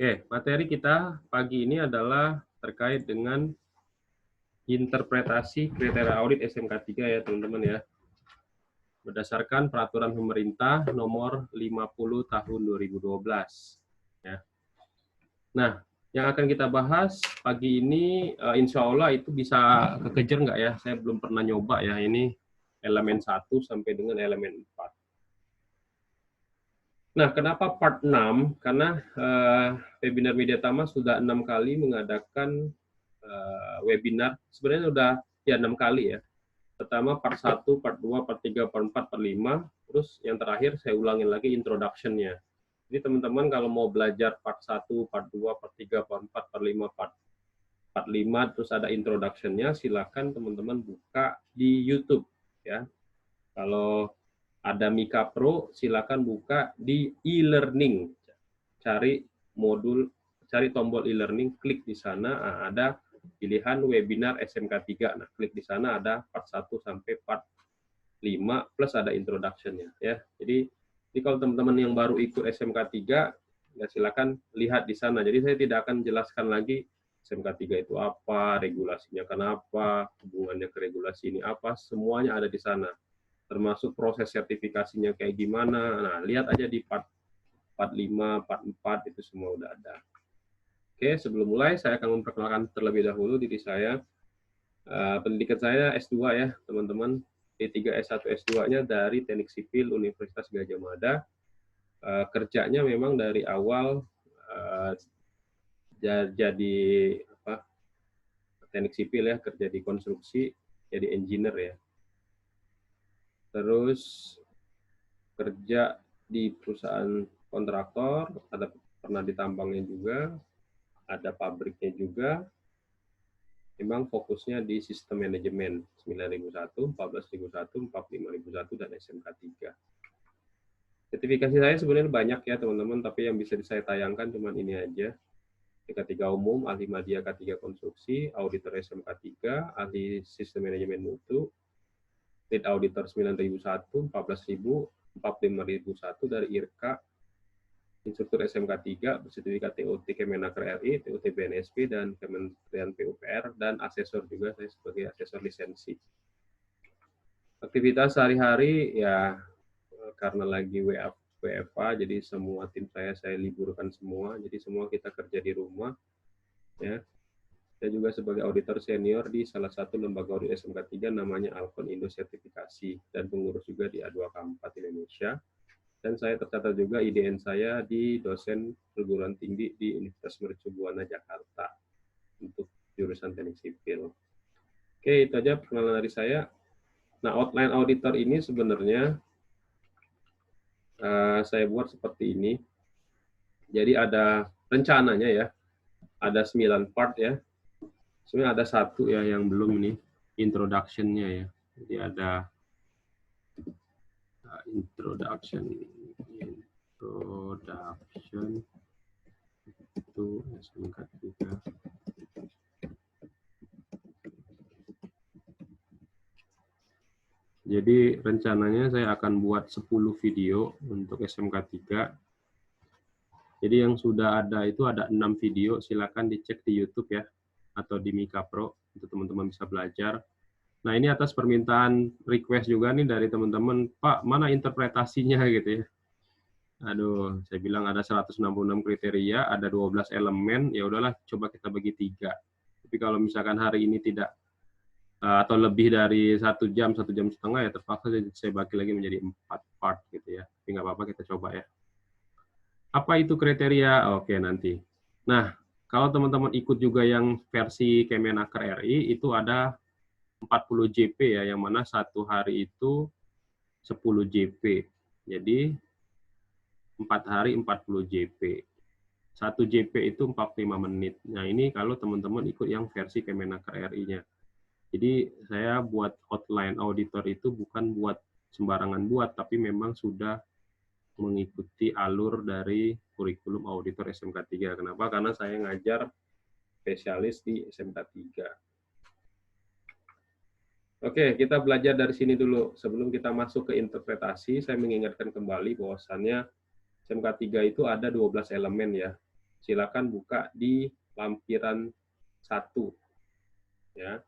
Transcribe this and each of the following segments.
Oke, materi kita pagi ini adalah terkait dengan interpretasi kriteria audit SMK 3 ya teman-teman ya. Berdasarkan peraturan pemerintah nomor 50 tahun 2012. Ya. Nah, yang akan kita bahas pagi ini insya Allah itu bisa kekejar nggak ya? Saya belum pernah nyoba ya, ini elemen 1 sampai dengan elemen 4. Nah, kenapa part 6? Karena webinar Media Tama sudah 6 kali mengadakan webinar. Sebenarnya sudah ya 6 kali ya. Pertama part 1, part 2, part 3, part 4, part 5. Terus yang terakhir saya ulangin lagi introduction-nya. Jadi teman-teman kalau mau belajar part 1, part 2, part 3, part 4, part 5, part 5, terus ada introduction-nya, silakan teman-teman buka di YouTube ya. Kalau ada Mika Pro, silakan buka di e-learning. Cari tombol e-learning, klik di sana, ada pilihan webinar SMK 3. Nah, klik di sana ada part 1 sampai part 5 plus ada introduction-nya ya. Jadi kalau teman-teman yang baru ikut SMK 3, ya silakan lihat di sana. Jadi saya tidak akan jelaskan lagi SMK 3 itu apa, regulasinya kenapa, hubungannya ke regulasi ini apa, semuanya ada di sana. Termasuk proses sertifikasinya kayak gimana. Nah, lihat aja di part 5, part 4 itu semua udah ada. Oke, sebelum mulai saya akan memperkenalkan terlebih dahulu diri saya. Pendidikan saya S2 ya, teman-teman. D3 S1 S2-nya dari Teknik Sipil Universitas Gadjah Mada. Kerjanya memang dari awal jadi teknik sipil ya, kerja di konstruksi, jadi engineer ya. Terus kerja di perusahaan kontraktor, ada pernah di tambangnya juga, ada pabriknya juga. Memang fokusnya di sistem manajemen 9001, 14001, 45001 dan SMK 3. Sertifikasi saya sebenarnya banyak ya teman-teman, tapi yang bisa saya tayangkan cuma ini aja. K3 umum, ahli media K3 konstruksi, auditor SMK 3, ahli sistem manajemen mutu, lead auditor 9001, 14000, 45001 dari IRKA, instruktur SMK 3, bersertifikat TOT Kemenaker RI, TOT BNSP, dan Kementerian PUPR, dan asesor juga, saya sebagai asesor lisensi. Aktivitas sehari-hari ya karena lagi WFA, jadi semua tim saya liburkan semua, jadi semua kita kerja di rumah. Ya. Saya juga sebagai auditor senior di salah satu lembaga audit SMK 3 namanya Alkon Indo Sertifikasi, dan pengurus juga di A2K4 Indonesia. Dan saya tercatat juga IDN saya di dosen perguruan tinggi di Universitas Mercu Buana Jakarta untuk jurusan teknik sipil. Oke, itu aja perkenalan dari saya. Nah, outline auditor ini sebenarnya saya buat seperti ini. Jadi ada rencananya ya, ada 9 part ya. Sebenarnya ada satu ya yang belum nih, introduction-nya ya. Jadi ada introduction itu SMK 3. Jadi rencananya saya akan buat 10 video untuk SMK 3. Jadi yang sudah ada itu ada 6 video, silakan dicek di YouTube ya, atau di Mika Pro, untuk teman-teman bisa belajar. Nah, ini atas permintaan request juga nih dari teman-teman, Pak, mana interpretasinya gitu ya. Aduh, saya bilang ada 166 kriteria, ada 12 elemen, ya udahlah coba kita bagi 3. Tapi kalau misalkan hari ini tidak atau lebih dari 1 jam, 1 jam setengah, ya terpaksa saya bagi lagi menjadi 4 part gitu ya. Tapi nggak apa-apa, kita coba ya. Apa itu kriteria? Oke, nanti. Nah, kalau teman-teman ikut juga yang versi Kemenaker RI, itu ada 40 JP ya, yang mana satu hari itu 10 JP. Jadi 4 hari 40 JP. 1 JP itu 45 menit. Nah, ini kalau teman-teman ikut yang versi Kemenaker RI-nya. Jadi saya buat outline auditor itu bukan buat sembarangan buat, tapi memang sudah mengikuti alur dari kurikulum auditor SMK 3. Kenapa? Karena saya ngajar spesialis di SMK 3. Oke, kita belajar dari sini dulu. Sebelum kita masuk ke interpretasi, saya mengingatkan kembali bahwasannya SMK 3 itu ada 12 elemen ya. silakan buka di lampiran 1 ya.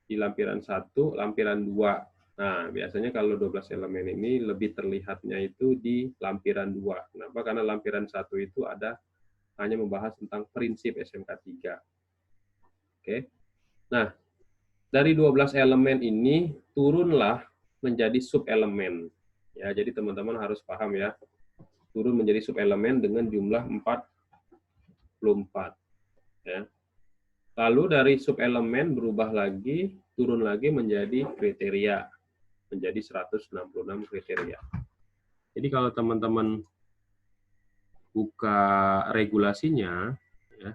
Di lampiran 1, lampiran 2. Nah, biasanya kalau 12 elemen ini lebih terlihatnya itu di lampiran 2. Kenapa? Karena lampiran 1 itu hanya membahas tentang prinsip SMK 3. Oke. Nah, dari 12 elemen ini turunlah menjadi sub-elemen. Ya, jadi teman-teman harus paham ya. Turun menjadi sub-elemen dengan jumlah 44. Ya. Lalu dari sub-elemen berubah lagi, turun lagi menjadi kriteria. Menjadi 166 kriteria. Jadi kalau teman-teman buka regulasinya, ya,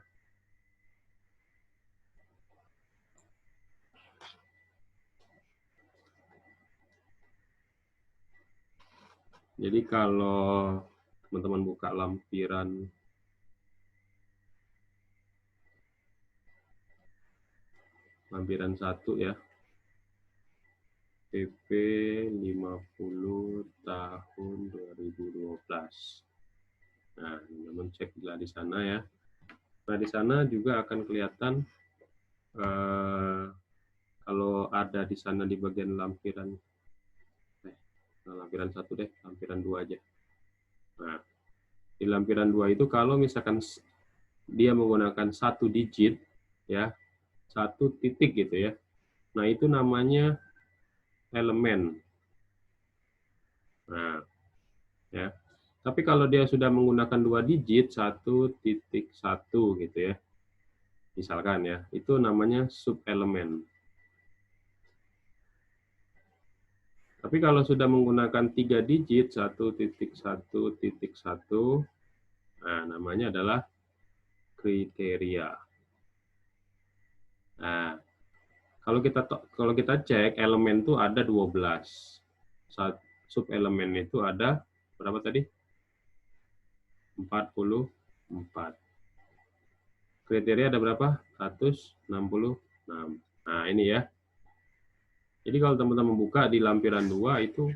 jadi kalau teman-teman buka lampiran lampiran 1 ya, PP 50 tahun 2012. Nah, teman-teman cek di sana ya. Nah, di sana juga akan kelihatan kalau ada di sana di bagian lampiran 1 deh, lampiran 2 aja. Nah, di lampiran 2 itu kalau misalkan dia menggunakan 1 digit ya, 1 titik gitu ya. Nah, itu namanya elemen. Nah, ya. Tapi kalau dia sudah menggunakan 2 digit, 1.1 gitu ya. Misalkan ya, itu namanya sub-elemen. Tapi kalau sudah menggunakan 3 digit, 1.1.1, nah namanya adalah kriteria. Nah, kalau kita cek elemen itu ada 12. Sub elemen itu ada berapa tadi? 44. Kriteria ada berapa? 166. Nah, ini ya. Jadi kalau teman-teman buka di lampiran 2 itu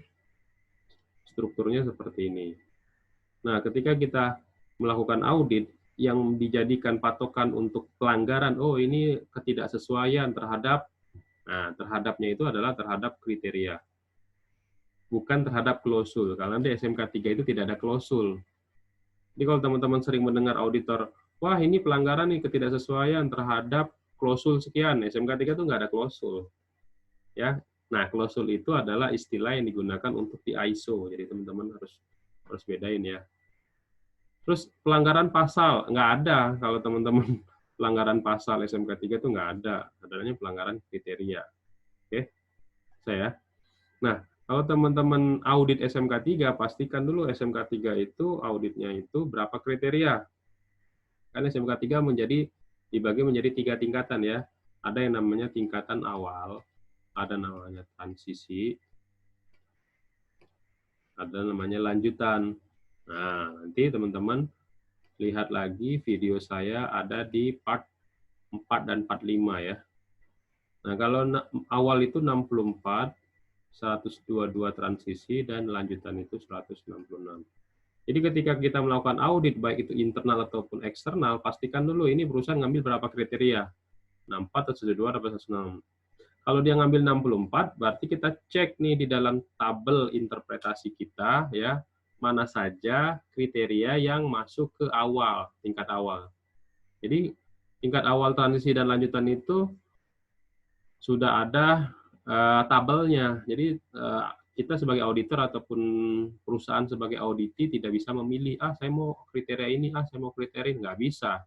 strukturnya seperti ini. Nah, ketika kita melakukan audit yang dijadikan patokan untuk pelanggaran, oh ini ketidaksesuaian terhadap, nah terhadapnya itu adalah terhadap kriteria. Bukan terhadap klausul, karena di SMK 3 itu tidak ada klausul. Jadi kalau teman-teman sering mendengar auditor, wah ini pelanggaran nih ketidaksesuaian terhadap klausul sekian, SMK 3 itu nggak ada klausul. Ya, nah klausul itu adalah istilah yang digunakan untuk di ISO, jadi teman-teman harus bedain ya. Terus pelanggaran pasal nggak ada kalau teman-teman pelanggaran pasal SMK 3 itu nggak ada, adanya pelanggaran kriteria. Oke, saya. Nah, kalau teman-teman audit SMK 3, pastikan dulu SMK 3 itu auditnya itu berapa kriteria. Kan SMK 3 dibagi menjadi 3 tingkatan ya. Ada yang namanya tingkatan awal, ada namanya transisi, ada namanya lanjutan. Nah, nanti teman-teman lihat lagi video saya ada di part 4 dan part 5 ya. Nah, kalau awal itu 64, 122 transisi, dan lanjutan itu 166. Jadi ketika kita melakukan audit, baik itu internal ataupun eksternal, pastikan dulu ini perusahaan ngambil berapa kriteria. 64, 122, atau 166. Kalau dia ngambil 64, berarti kita cek nih di dalam tabel interpretasi kita, ya mana saja kriteria yang masuk ke awal, tingkat awal. Jadi tingkat awal, transisi, dan lanjutan itu sudah ada tabelnya. Jadi kita sebagai auditor ataupun perusahaan sebagai auditi tidak bisa memilih, saya mau kriteria ini, saya mau kriteria ini. Nggak bisa.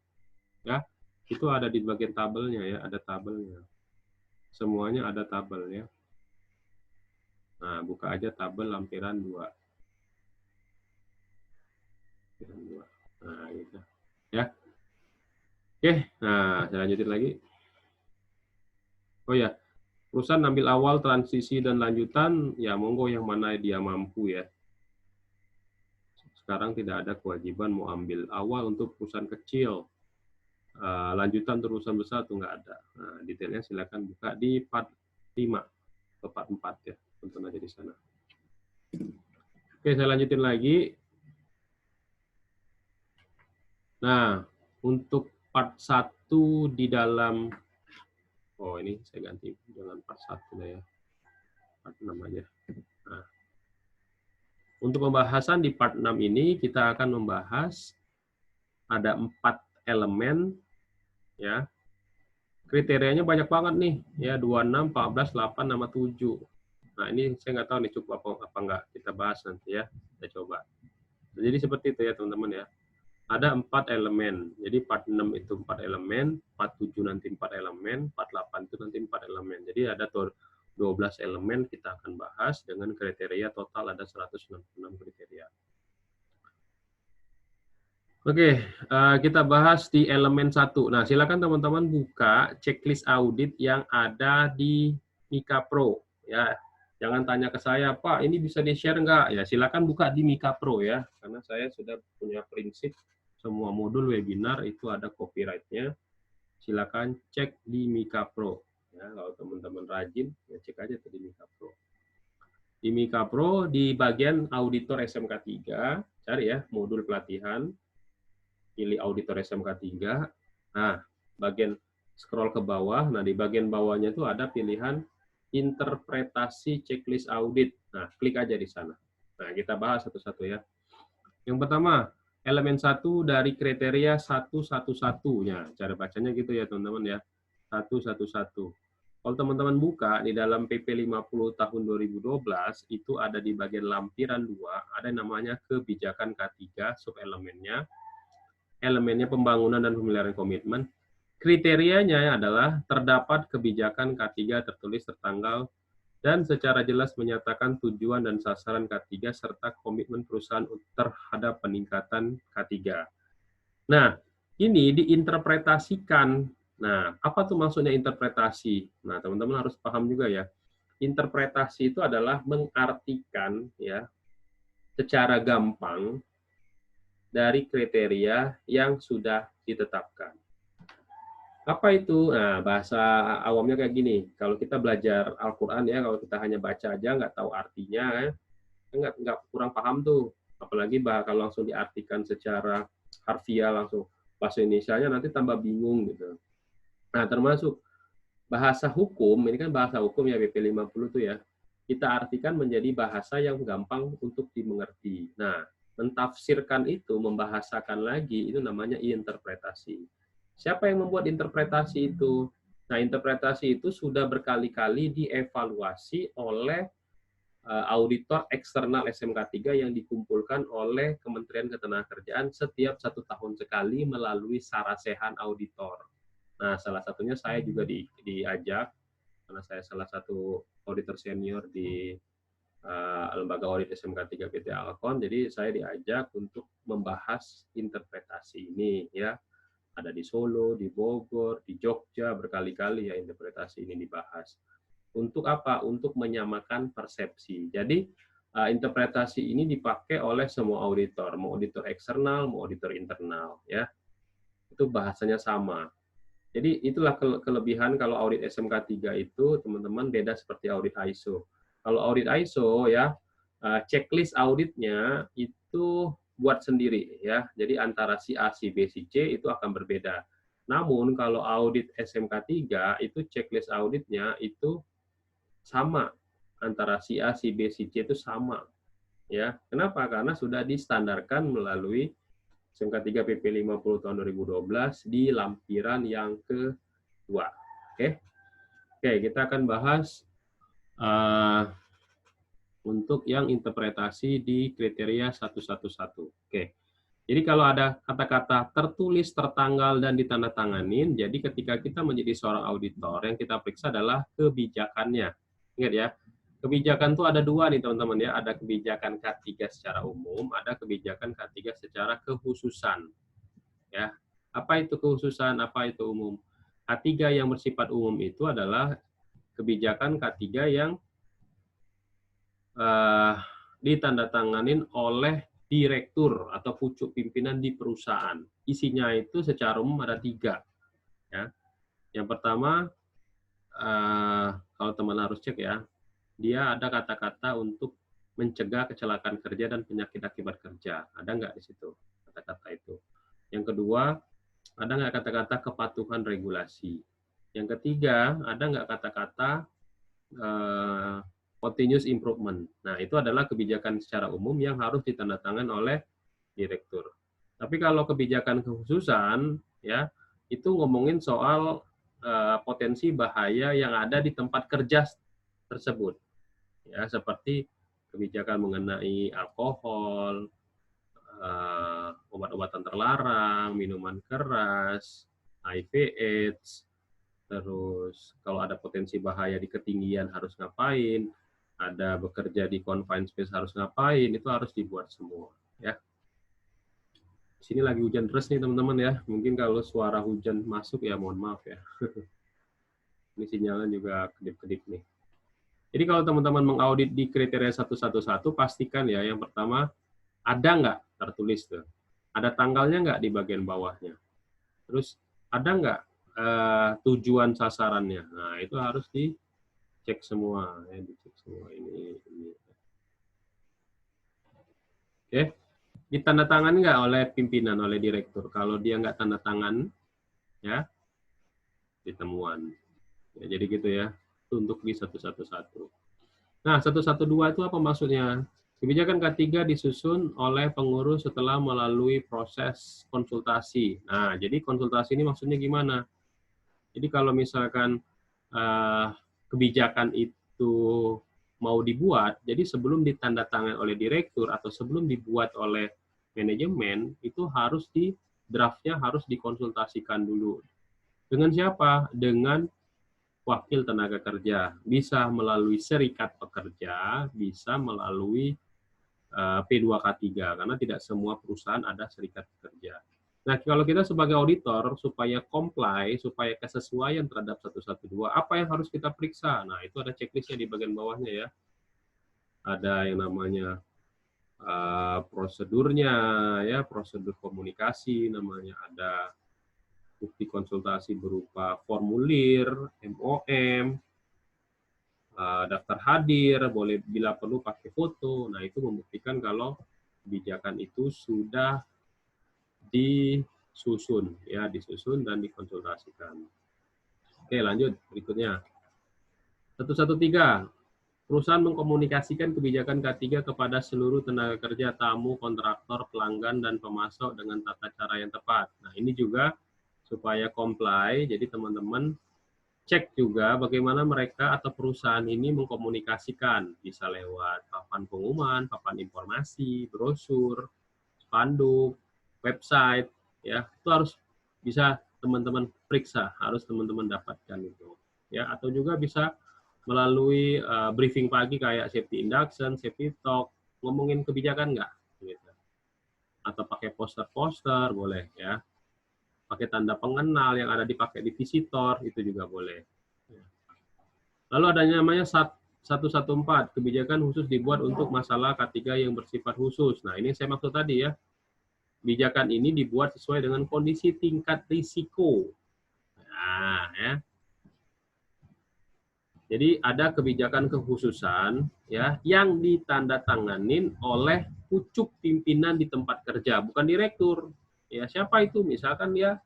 Ya, itu ada di bagian tabelnya ya, ada tabelnya. Semuanya ada tabelnya. Nah, buka aja tabel lampiran 2. Nah, gitu. Ya. Oke, nah saya lanjutin lagi. Oh ya, perusahaan ambil awal, transisi, dan lanjutan, ya monggo yang mana dia mampu ya. Sekarang tidak ada kewajiban mau ambil awal untuk perusahaan kecil. Lanjutan untuk perusahaan besar itu nggak ada. Nah, detailnya silakan buka di part 5 atau part 4 ya. Tonton aja di sana. Oke, saya lanjutin lagi. Nah, Untuk part 1 di dalam, oh ini saya ganti, jangan part 1 ya, part 6 aja. Nah, untuk pembahasan di part 6 ini kita akan membahas ada 4 elemen ya. Kriterianya banyak banget nih ya, 26, 14, 8 sama 7. Nah, ini saya nggak tahu nih cukup apa enggak, kita bahas nanti ya. Kita coba. Jadi seperti itu ya teman-teman ya. Ada 4 elemen. Jadi part 6 itu 4 elemen, part 7 nanti 4 elemen, part 8 itu nanti 4 elemen. Jadi ada 12 elemen kita akan bahas dengan kriteria total ada 166 kriteria. Oke, kita bahas di elemen 1. Nah, silakan teman-teman buka checklist audit yang ada di Mika Pro ya. Jangan tanya ke saya, Pak, ini bisa di-share nggak? Ya, silakan buka di Mika Pro ya, karena saya sudah punya prinsip semua modul webinar itu ada copyright-nya. Silakan cek di Mika Pro. Ya, kalau teman-teman rajin, ya cek aja tuh di Mika Pro. Di Mika Pro, di bagian auditor SMK 3, cari ya modul pelatihan, pilih auditor SMK 3. Nah, bagian scroll ke bawah, nah di bagian bawahnya itu ada pilihan interpretasi checklist audit. Nah, klik aja di sana. Nah, kita bahas satu-satu ya. Yang pertama, elemen 1 dari kriteria 111-nya. Cara bacanya gitu ya, teman-teman ya. 111. Kalau teman-teman buka di dalam PP 50 tahun 2012, itu ada di bagian lampiran 2, ada namanya kebijakan K3, subelemennya. Elemennya pembangunan dan pemeliharaan komitmen. Kriterianya adalah terdapat kebijakan K3 tertulis tertanggal dan secara jelas menyatakan tujuan dan sasaran K3 serta komitmen perusahaan terhadap peningkatan K3. Nah, ini diinterpretasikan. Nah, apa tuh maksudnya interpretasi? Nah, teman-teman harus paham juga ya. Interpretasi itu adalah mengartikan ya secara gampang dari kriteria yang sudah ditetapkan. Apa itu? Nah, bahasa awamnya kayak gini. Kalau kita belajar Al-Quran ya, kalau kita hanya baca aja, nggak tahu artinya, nggak kurang paham tuh. Apalagi kalau langsung diartikan secara harfiah langsung bahasa Indonesia-nya nanti tambah bingung gitu. Nah, termasuk bahasa hukum, ini kan bahasa hukum ya BP 50 tuh ya. Kita artikan menjadi bahasa yang gampang untuk dimengerti. Nah, mentafsirkan itu, membahasakan lagi, itu namanya interpretasi. Siapa yang membuat interpretasi itu? Nah, interpretasi itu sudah berkali-kali dievaluasi oleh auditor eksternal SMK 3 yang dikumpulkan oleh Kementerian Ketenagakerjaan setiap 1 tahun sekali melalui sarasehan auditor. Nah, salah satunya saya juga diajak, karena saya salah satu auditor senior di lembaga audit SMK 3 PT Alkon, jadi saya diajak untuk membahas interpretasi ini ya. Ada di Solo, di Bogor, di Jogja, berkali-kali ya interpretasi ini dibahas. Untuk apa? Untuk menyamakan persepsi. Jadi interpretasi ini dipakai oleh semua auditor, mau auditor eksternal, mau auditor internal ya. Itu bahasanya sama. Jadi itulah kelebihan kalau audit SMK 3 itu teman-teman beda seperti audit ISO. Kalau audit ISO ya checklist auditnya itu buat sendiri ya. Jadi antara si A, si B, si C itu akan berbeda. Namun kalau audit SMK 3 itu checklist auditnya itu sama antara si A, si B, si C itu sama. Ya. Kenapa? Karena sudah distandarkan melalui SMK 3 PP 50 tahun 2012 di lampiran yang kedua. Oke. Oke, kita akan bahas untuk yang interpretasi di kriteria 111. Oke. Jadi kalau ada kata-kata tertulis, tertanggal, dan ditandatanganin, jadi ketika kita menjadi seorang auditor, yang kita periksa adalah kebijakannya. Ingat ya, kebijakan itu ada dua nih teman-teman ya, ada kebijakan K3 secara umum, ada kebijakan K3 secara kekhususan. Ya, apa itu kekhususan, apa itu umum? K3 yang bersifat umum itu adalah kebijakan K3 yang ditandatanganin oleh direktur atau pucuk pimpinan di perusahaan. Isinya itu secara umum ada 3. Ya. Yang pertama, kalau teman harus cek ya, dia ada kata-kata untuk mencegah kecelakaan kerja dan penyakit akibat kerja. Ada nggak di situ kata-kata itu? Yang kedua, Ada nggak kata-kata kepatuhan regulasi? Yang ketiga, ada nggak kata-kata continuous improvement? Nah, itu adalah kebijakan secara umum yang harus ditandatangani oleh direktur. Tapi kalau kebijakan kekhususan, ya, itu ngomongin soal potensi bahaya yang ada di tempat kerja tersebut, ya, seperti kebijakan mengenai alkohol, obat-obatan terlarang, minuman keras, HIV/AIDS, terus kalau ada potensi bahaya di ketinggian harus ngapain, ada bekerja di confined space harus ngapain, itu harus dibuat semua, ya. Di sini lagi hujan deras nih teman-teman ya, mungkin kalau suara hujan masuk ya mohon maaf ya. Ini sinyalnya juga kedip-kedip nih. Jadi kalau teman-teman mengaudit di kriteria 111, pastikan ya yang pertama ada nggak tertulis tuh, ada tanggalnya nggak di bagian bawahnya. Terus ada nggak tujuan sasarannya. Nah itu harus dicek semua, ya dicek semua ini. Oke, ditandatangan nggak oleh pimpinan, oleh direktur. Kalau dia nggak tanda tangan, ya ditemuan. Ya, jadi gitu ya, untuk di 111. Nah, 112 itu apa maksudnya? Kebijakan K3 disusun oleh pengurus setelah melalui proses konsultasi. Nah, jadi konsultasi ini maksudnya gimana? Jadi kalau misalkan kebijakan itu mau dibuat, jadi sebelum ditandatangani oleh direktur atau sebelum dibuat oleh manajemen, itu harus draftnya harus dikonsultasikan dulu. Dengan siapa? Dengan wakil tenaga kerja. Bisa melalui serikat pekerja, bisa melalui P2K3, karena tidak semua perusahaan ada serikat pekerja. Nah, kalau kita sebagai auditor, supaya comply, supaya kesesuaian terhadap 112, apa yang harus kita periksa? Nah, itu ada checklistnya di bagian bawahnya ya. Ada yang namanya prosedurnya, ya, prosedur komunikasi namanya, ada bukti konsultasi berupa formulir, MOM, daftar hadir, boleh bila perlu pakai foto. Nah, itu membuktikan kalau kebijakan itu sudah disusun, ya, disusun dan dikonsultasikan. Oke, lanjut berikutnya. 113. Perusahaan mengkomunikasikan kebijakan K3 kepada seluruh tenaga kerja, tamu, kontraktor, pelanggan, dan pemasok dengan tata cara yang tepat. Nah, ini juga supaya comply, jadi teman-teman cek juga bagaimana mereka atau perusahaan ini mengkomunikasikan, bisa lewat papan pengumuman, papan informasi, brosur, spanduk, website, ya itu harus bisa teman-teman periksa, harus teman-teman dapatkan itu, ya. Atau juga bisa melalui briefing pagi kayak safety induction, safety talk, ngomongin kebijakan nggak, gitu. Atau pakai poster-poster boleh, ya. Pakai tanda pengenal yang ada dipakai di visitor itu juga boleh. Lalu ada namanya 114, kebijakan khusus dibuat untuk masalah K3 yang bersifat khusus. Nah, ini saya maksud tadi ya. Kebijakan ini dibuat sesuai dengan kondisi tingkat risiko. Nah, ya. Jadi ada kebijakan kekhususan ya yang ditandatanganin oleh pucuk pimpinan di tempat kerja, bukan direktur. Ya, siapa itu? Misalkan dia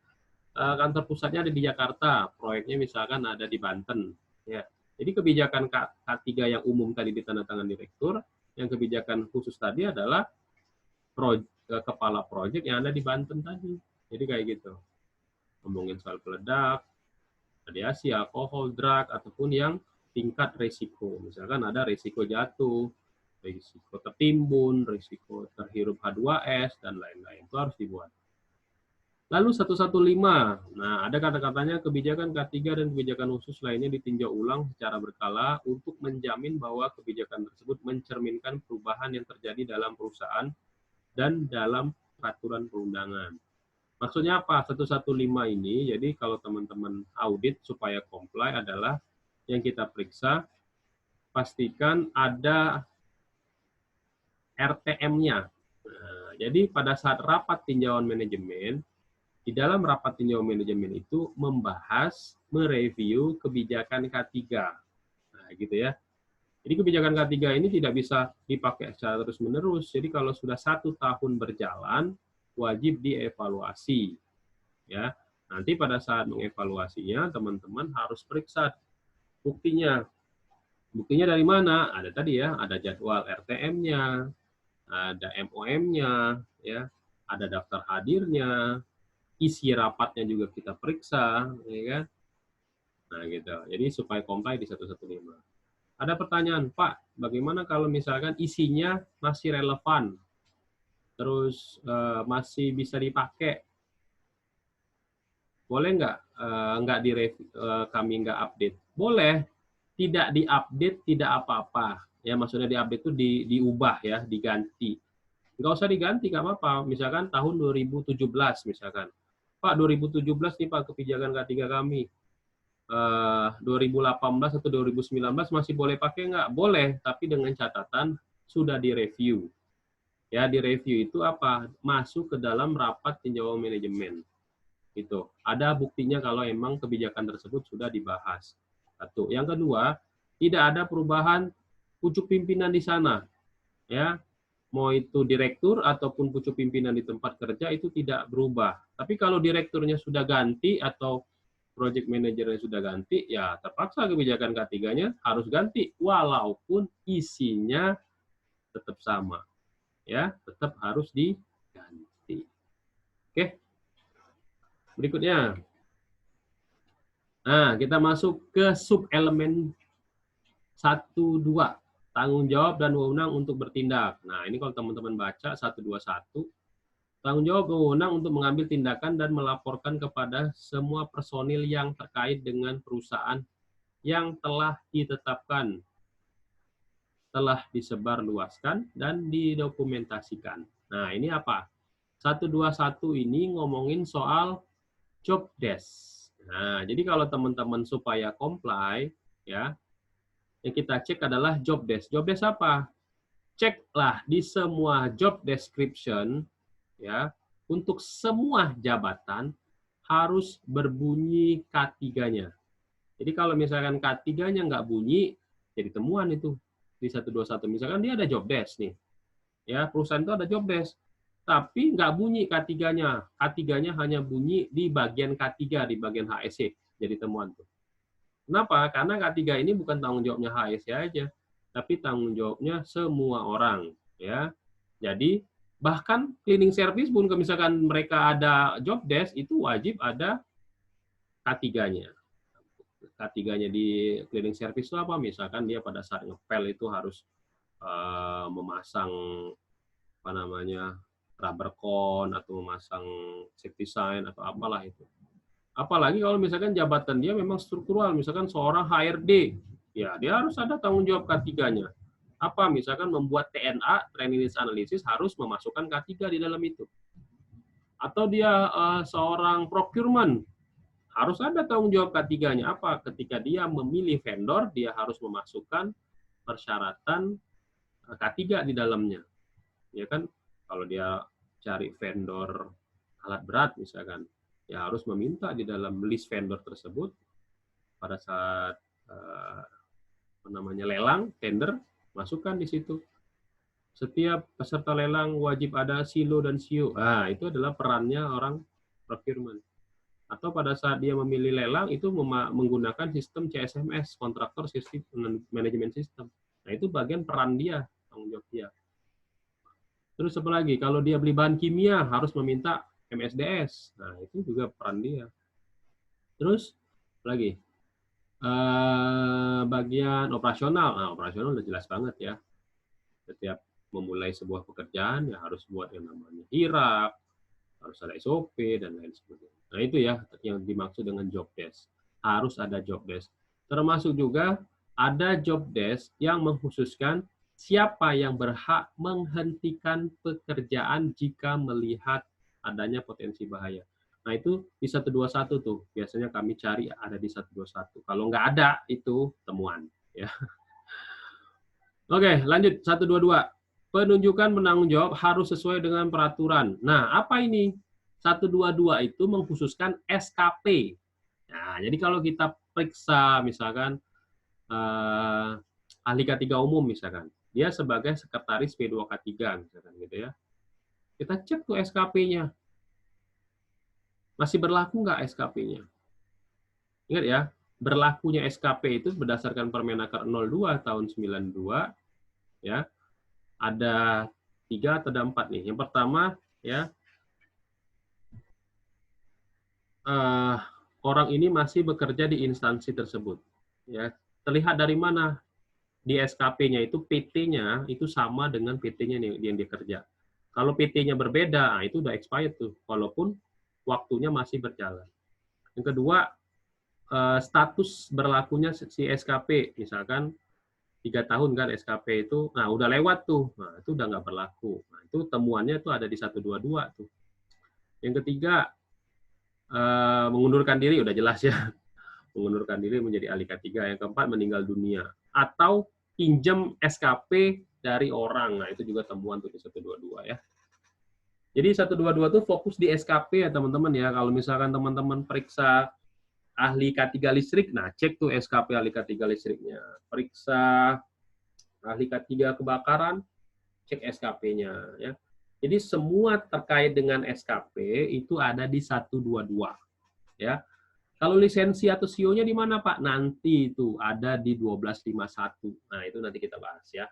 kantor pusatnya ada di Jakarta, proyeknya misalkan ada di Banten. Ya. Jadi kebijakan K3 yang umum tadi ditandatangani direktur, yang kebijakan khusus tadi adalah kepala proyek yang ada di Banten tadi. Jadi kayak gitu. Ngomongin soal peledak, radiasi, alkohol, drug, ataupun yang tingkat resiko. Misalkan ada resiko jatuh, risiko tertimbun, risiko terhirup H2S, dan lain-lain. Itu harus dibuat. Lalu 115. Nah, ada kata-katanya kebijakan K3 dan kebijakan khusus lainnya ditinjau ulang secara berkala untuk menjamin bahwa kebijakan tersebut mencerminkan perubahan yang terjadi dalam perusahaan dan dalam peraturan perundangan. Maksudnya apa? 115 ini, jadi kalau teman-teman audit supaya comply adalah yang kita periksa, pastikan ada RTM-nya. Nah, jadi pada saat rapat tinjauan manajemen, di dalam rapat tinjauan manajemen itu membahas, mereview kebijakan K3. Nah, gitu ya. Jadi kebijakan K3 ini tidak bisa dipakai secara terus-menerus. Jadi kalau sudah 1 tahun berjalan, wajib dievaluasi. Ya, Nanti pada saat mengevaluasinya, teman-teman harus periksa buktinya. Buktinya dari mana? Ada tadi ya, ada jadwal RTM-nya, ada MOM-nya, ya, ada daftar hadirnya, isi rapatnya juga kita periksa, ya kan? Nah, gitu. Jadi supaya comply di 115. Ada pertanyaan, Pak, bagaimana kalau misalkan isinya masih relevan, terus masih bisa dipakai, boleh nggak kami nggak update? Boleh, tidak diupdate tidak apa-apa. Ya maksudnya diupdate itu diubah ya, diganti. Nggak usah diganti, nggak apa-apa. Misalkan tahun 2017 misalkan. Pak, 2017 nih Pak kebijakan K3 kami. 2018 atau 2019 masih boleh pakai nggak? Boleh, tapi dengan catatan sudah direview. Ya, direview itu apa? Masuk ke dalam rapat tinjauan manajemen. Itu ada buktinya kalau emang kebijakan tersebut sudah dibahas. Satu. Yang kedua, tidak ada perubahan pucuk pimpinan di sana. Ya, mau itu direktur ataupun pucuk pimpinan di tempat kerja itu tidak berubah. Tapi kalau direkturnya sudah ganti atau project manajernya sudah ganti, ya terpaksa kebijakan K3-nya harus ganti walaupun isinya tetap sama. Ya, tetap harus diganti. Oke. Berikutnya. Nah, kita masuk ke sub elemen 1-2. Tanggung jawab dan wewenang untuk bertindak. Nah, ini kalau teman-teman baca 121, tanggung jawab dan wewenang untuk mengambil tindakan dan melaporkan kepada semua personil yang terkait dengan perusahaan yang telah ditetapkan, telah disebarluaskan, dan didokumentasikan. Nah, ini apa? 121 ini ngomongin soal job desk. Nah, jadi kalau teman-teman supaya comply, ya, yang kita cek adalah job desk. Job desk apa? Ceklah di semua job description, ya, untuk semua jabatan harus berbunyi K3-nya. Jadi kalau misalkan K3-nya nggak bunyi, jadi temuan itu di 121. Misalkan dia ada job desk nih, ya perusahaan itu ada job desk, tapi nggak bunyi K3-nya. K3-nya hanya bunyi di bagian K3, di bagian HSE, jadi temuan tuh. Kenapa? Karena K3 ini bukan tanggung jawabnya HSE aja, tapi tanggung jawabnya semua orang, ya. Jadi bahkan cleaning service pun kalau misalkan mereka ada job desk itu wajib ada K3-nya. K3-nya di cleaning service itu apa? Misalkan dia pada saat ngepel itu harus memasang apa namanya rubber cone atau memasang safety sign atau apalah itu. Apalagi kalau misalkan jabatan dia memang struktural, misalkan seorang HRD, ya dia harus ada tanggung jawab K3-nya. Apa? Misalkan membuat TNA, training needs analysis, harus memasukkan K3 di dalam itu. Atau dia seorang procurement, harus ada tanggung jawab K3-nya. Apa? Ketika dia memilih vendor, dia harus memasukkan persyaratan K3 di dalamnya. Ya kan? Kalau dia cari vendor alat berat misalkan, ya harus meminta di dalam list vendor tersebut pada saat lelang, tender, masukkan di situ. Setiap peserta lelang wajib ada silo dan sio. Nah, itu adalah perannya orang procurement. Atau pada saat dia memilih lelang, itu menggunakan sistem CSMS, Contractor System Management System. Nah, itu bagian peran dia, tanggung jawab dia. Terus apa lagi? Kalau dia beli bahan kimia, harus meminta MSDS. Nah, itu juga peran dia. Terus, lagi. Bagian operasional. Nah, operasional udah jelas banget ya. Setiap memulai sebuah pekerjaan, ya harus buat yang namanya HIRAP, harus ada SOP, dan lain sebagainya. Nah, itu ya yang dimaksud dengan job desk. Harus ada job desk. Termasuk juga ada job desk yang mengkhususkan siapa yang berhak menghentikan pekerjaan jika melihat adanya potensi bahaya. Nah, itu di 121 tuh. Biasanya kami cari ada di 121. Kalau nggak ada, itu temuan. Ya. Oke, lanjut. 122. Penunjukan penanggung jawab harus sesuai dengan peraturan. Nah, apa ini? 122 itu mengkhususkan SKP. Nah, jadi kalau kita periksa misalkan ahli K3 umum misalkan, dia sebagai sekretaris P2K3 misalkan gitu ya. Kita cek tuh SKP-nya. Masih berlaku nggak SKP-nya? Ingat ya, berlakunya SKP itu berdasarkan Permenaker 02 tahun 92, ya. Ada 3 atau ada 4 nih. Yang pertama, ya, orang ini masih bekerja di instansi tersebut. Ya, terlihat dari mana? Di SKP-nya itu PT-nya itu sama dengan PT-nya yang dia kerja. Kalau PT-nya berbeda, nah itu udah expired tuh, walaupun waktunya masih berjalan. Yang kedua, status berlakunya si SKP, misalkan 3 tahun kan SKP itu, nah udah lewat tuh, nah itu udah nggak berlaku. Nah, itu temuannya tuh ada di 122 tuh. Yang ketiga, mengundurkan diri udah jelas ya, mengundurkan diri menjadi ahli K3. Yang keempat, meninggal dunia. Atau pinjam SKP dari orang. Nah, itu juga temuan tuh di 122 ya. Jadi 122 tuh fokus di SKP ya teman-teman ya. Kalau misalkan teman-teman periksa ahli K3 listrik, nah cek tuh SKP ahli K3 listriknya. Periksa ahli K3 kebakaran, cek SKP-nya ya. Jadi semua terkait dengan SKP itu ada di 122 ya. Kalau lisensi atau SIO-nya di mana, Pak? Nanti itu ada di 1251. Nah, itu nanti kita bahas ya.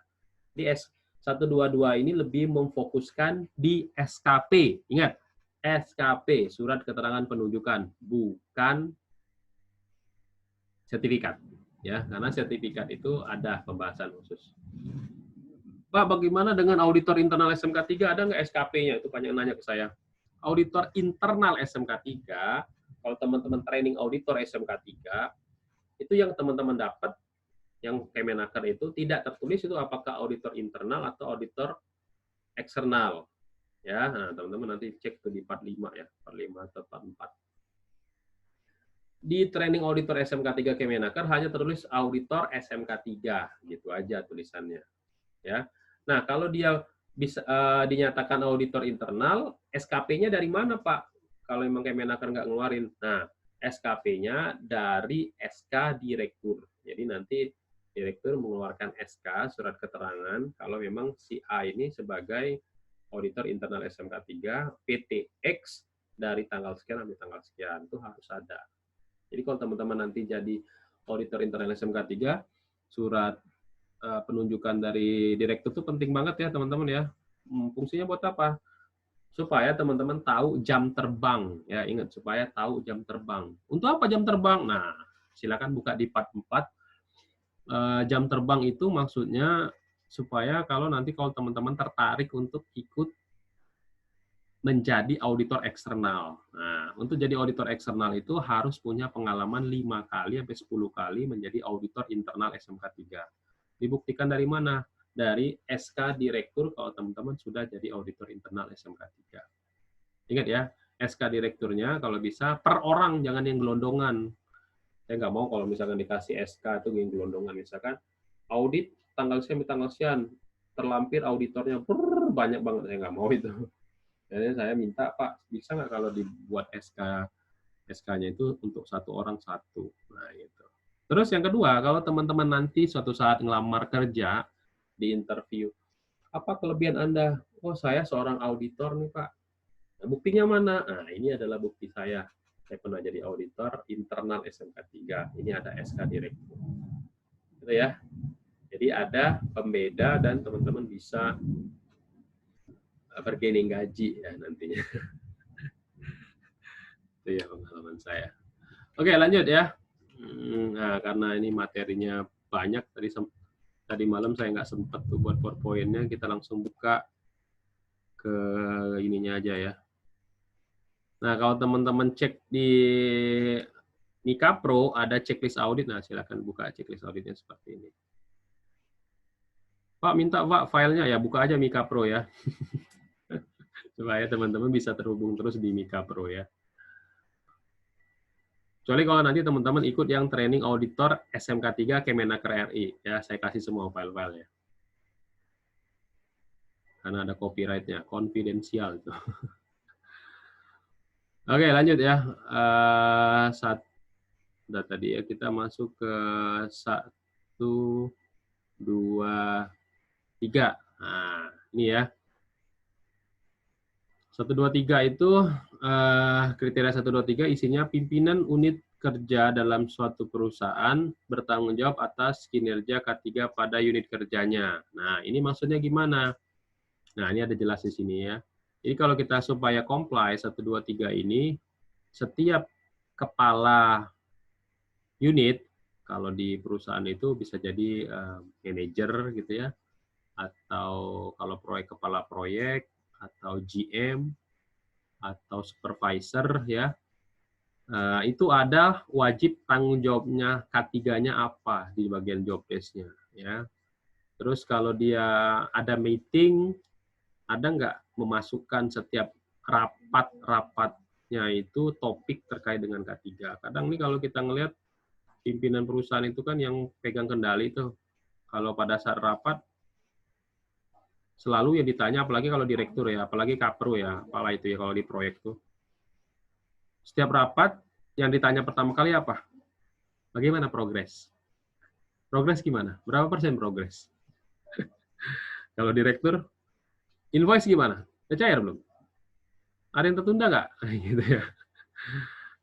Di S122 ini lebih memfokuskan di SKP. Ingat, SKP, surat keterangan penunjukan, bukan sertifikat. Ya, karena sertifikat itu ada pembahasan khusus. Pak, bagaimana dengan auditor internal SMK 3? Ada nggak SKP-nya? Itu banyak nanya ke saya. Auditor internal SMK 3, kalau teman-teman training auditor SMK 3, itu yang teman-teman dapat, yang Kemenaker itu tidak tertulis itu apakah auditor internal atau auditor eksternal. Ya, nah, teman-teman nanti cek tuh di part 5 ya, part 5 atau part 4. Di training auditor SMK 3 Kemenaker hanya tertulis auditor SMK 3, gitu aja tulisannya. Ya. Nah, kalau dia bisa dinyatakan auditor internal, SKP-nya dari mana, Pak? Kalau memang Kemenaker nggak ngeluarin. Nah, SKP-nya dari SK Direktur. Jadi nanti Direktur mengeluarkan SK, surat keterangan, kalau memang si A ini sebagai auditor internal SMK 3, PTX dari tanggal sekian sampai tanggal sekian. Itu harus ada. Jadi kalau teman-teman nanti jadi auditor internal SMK 3, surat penunjukan dari direktur itu penting banget ya teman-teman ya. Fungsinya buat apa? Supaya teman-teman tahu jam terbang ya, ingat supaya tahu jam terbang. Untuk apa jam terbang? Nah, silakan buka di part 4. Jam terbang itu maksudnya supaya kalau nanti kalau teman-teman tertarik untuk ikut menjadi auditor eksternal. Nah, untuk jadi auditor eksternal itu harus punya pengalaman 5 kali sampai 10 kali menjadi auditor internal SMK 3. Dibuktikan dari mana? Dari SK Direktur kalau teman-teman sudah jadi auditor internal SMK 3. Ingat ya, SK Direkturnya kalau bisa per orang, jangan yang gelondongan. Saya nggak mau kalau misalkan dikasih SK itu yang gelondongan. Misalkan audit tanggal sekian tanggal sekian, terlampir auditornya banyak banget, saya nggak mau itu. Jadi saya minta, Pak, bisa nggak kalau dibuat SK-nya itu untuk satu orang satu. Nah, gitu. Terus yang kedua, kalau teman-teman nanti suatu saat ngelamar kerja di interview, apa kelebihan Anda? Oh, saya seorang auditor nih, Pak. Nah, buktinya mana? Nah, ini adalah bukti saya. Saya pernah jadi auditor internal SMK 3. Ini ada SK Direktur. Gitu ya. Jadi ada pembeda dan teman-teman bisa bergaining gaji ya nantinya. Itu ya pengalaman saya. Oke, lanjut ya. Nah, karena ini materinya banyak, tadi malam saya nggak sempat tuh buat PowerPoint-nya, kita langsung buka ke ininya aja ya. Nah, kalau teman-teman cek di Mika Pro ada checklist audit, nah silakan buka checklist auditnya seperti ini. Pak, minta Pak filenya, ya buka aja Mika Pro ya. Supaya teman-teman bisa terhubung terus di Mika Pro ya. Kecuali kalau nanti teman-teman ikut yang training auditor SMK 3 Kemenaker RI. Ya, saya kasih semua file-file ya. Karena ada copyright-nya, konfidensial itu. Oke, lanjut ya. Udah tadi ya, kita masuk ke 1, 2, 3. Nah, ini ya. 123 itu kriteria 123 isinya pimpinan unit kerja dalam suatu perusahaan bertanggung jawab atas kinerja K3 pada unit kerjanya. Nah, ini maksudnya gimana? Nah, ini ada jelas di sini ya. Jadi kalau kita supaya comply 123 ini, setiap kepala unit, kalau di perusahaan itu bisa jadi manajer gitu ya, atau kalau kepala proyek, atau GM, atau supervisor ya, itu ada wajib tanggung jawabnya K3-nya apa di bagian job desk-nya ya. Terus kalau dia ada meeting, ada nggak memasukkan setiap rapat-rapatnya itu topik terkait dengan K3. Kadang nih kalau kita ngelihat pimpinan perusahaan itu kan yang pegang kendali itu, kalau pada saat rapat selalu yang ditanya, apalagi kalau direktur ya, apalagi kapro ya, apalah itu ya kalau di proyek tuh. Setiap rapat yang ditanya pertama kali apa? Bagaimana progres? Progres gimana? Berapa persen progres? Kalau direktur, invoice gimana? Udah cair belum? Ada yang tertunda nggak? Gitu ya.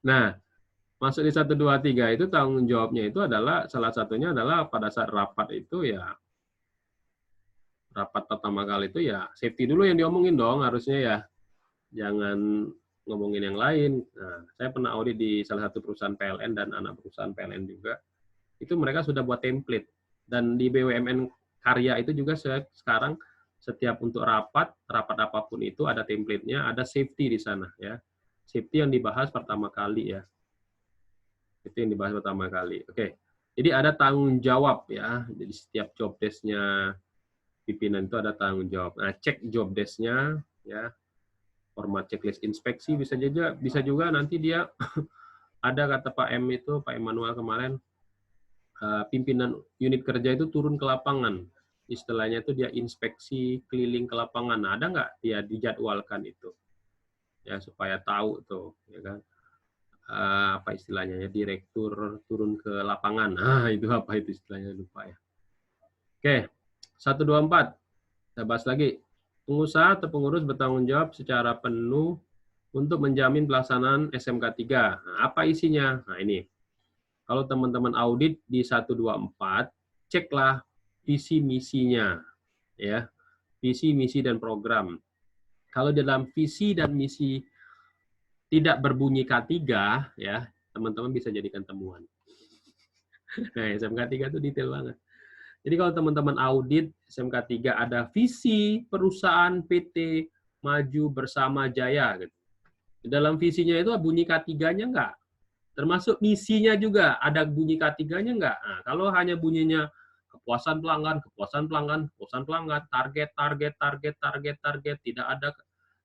Nah, masuk di 123 itu tanggung jawabnya itu adalah, salah satunya adalah pada saat rapat itu ya, rapat pertama kali itu ya safety dulu yang diomongin dong harusnya ya. Jangan ngomongin yang lain. Nah, saya pernah audit di salah satu perusahaan PLN dan anak perusahaan PLN juga. Itu mereka sudah buat template. Dan di BUMN Karya itu juga sekarang setiap untuk rapat apapun itu ada template-nya, ada safety di sana ya. Safety yang dibahas pertama kali ya. Itu yang dibahas pertama kali. Oke. Jadi ada tanggung jawab ya. Jadi setiap job desk-nya pimpinan itu ada tanggung jawab. Nah, cek job desk-nya ya. Format checklist inspeksi bisa juga nanti dia ada kata Pak M itu, Pak Emanuel kemarin, pimpinan unit kerja itu turun ke lapangan. Istilahnya itu dia inspeksi keliling ke lapangan. Nah, ada nggak dia dijadwalkan itu? Ya, supaya tahu tuh, ya kan. Apa istilahnya ya, direktur turun ke lapangan. Nah, itu apa itu istilahnya, lupa ya. Oke, 124. Kita bahas lagi. Pengusaha atau pengurus bertanggung jawab secara penuh untuk menjamin pelaksanaan SMK 3. Nah, apa isinya? Nah, ini. Kalau teman-teman audit di 124, ceklah visi misinya ya. Visi, misi dan program. Kalau dalam visi dan misi tidak berbunyi K3 ya, teman-teman bisa jadikan temuan. Nah, SMK 3 itu detail banget. Jadi kalau teman-teman audit SMK 3 ada visi perusahaan PT Maju Bersama Jaya gitu. Dalam visinya itu bunyi K3-nya enggak? Termasuk misinya juga ada bunyi K3-nya enggak? Nah, kalau hanya bunyinya kepuasan pelanggan, target,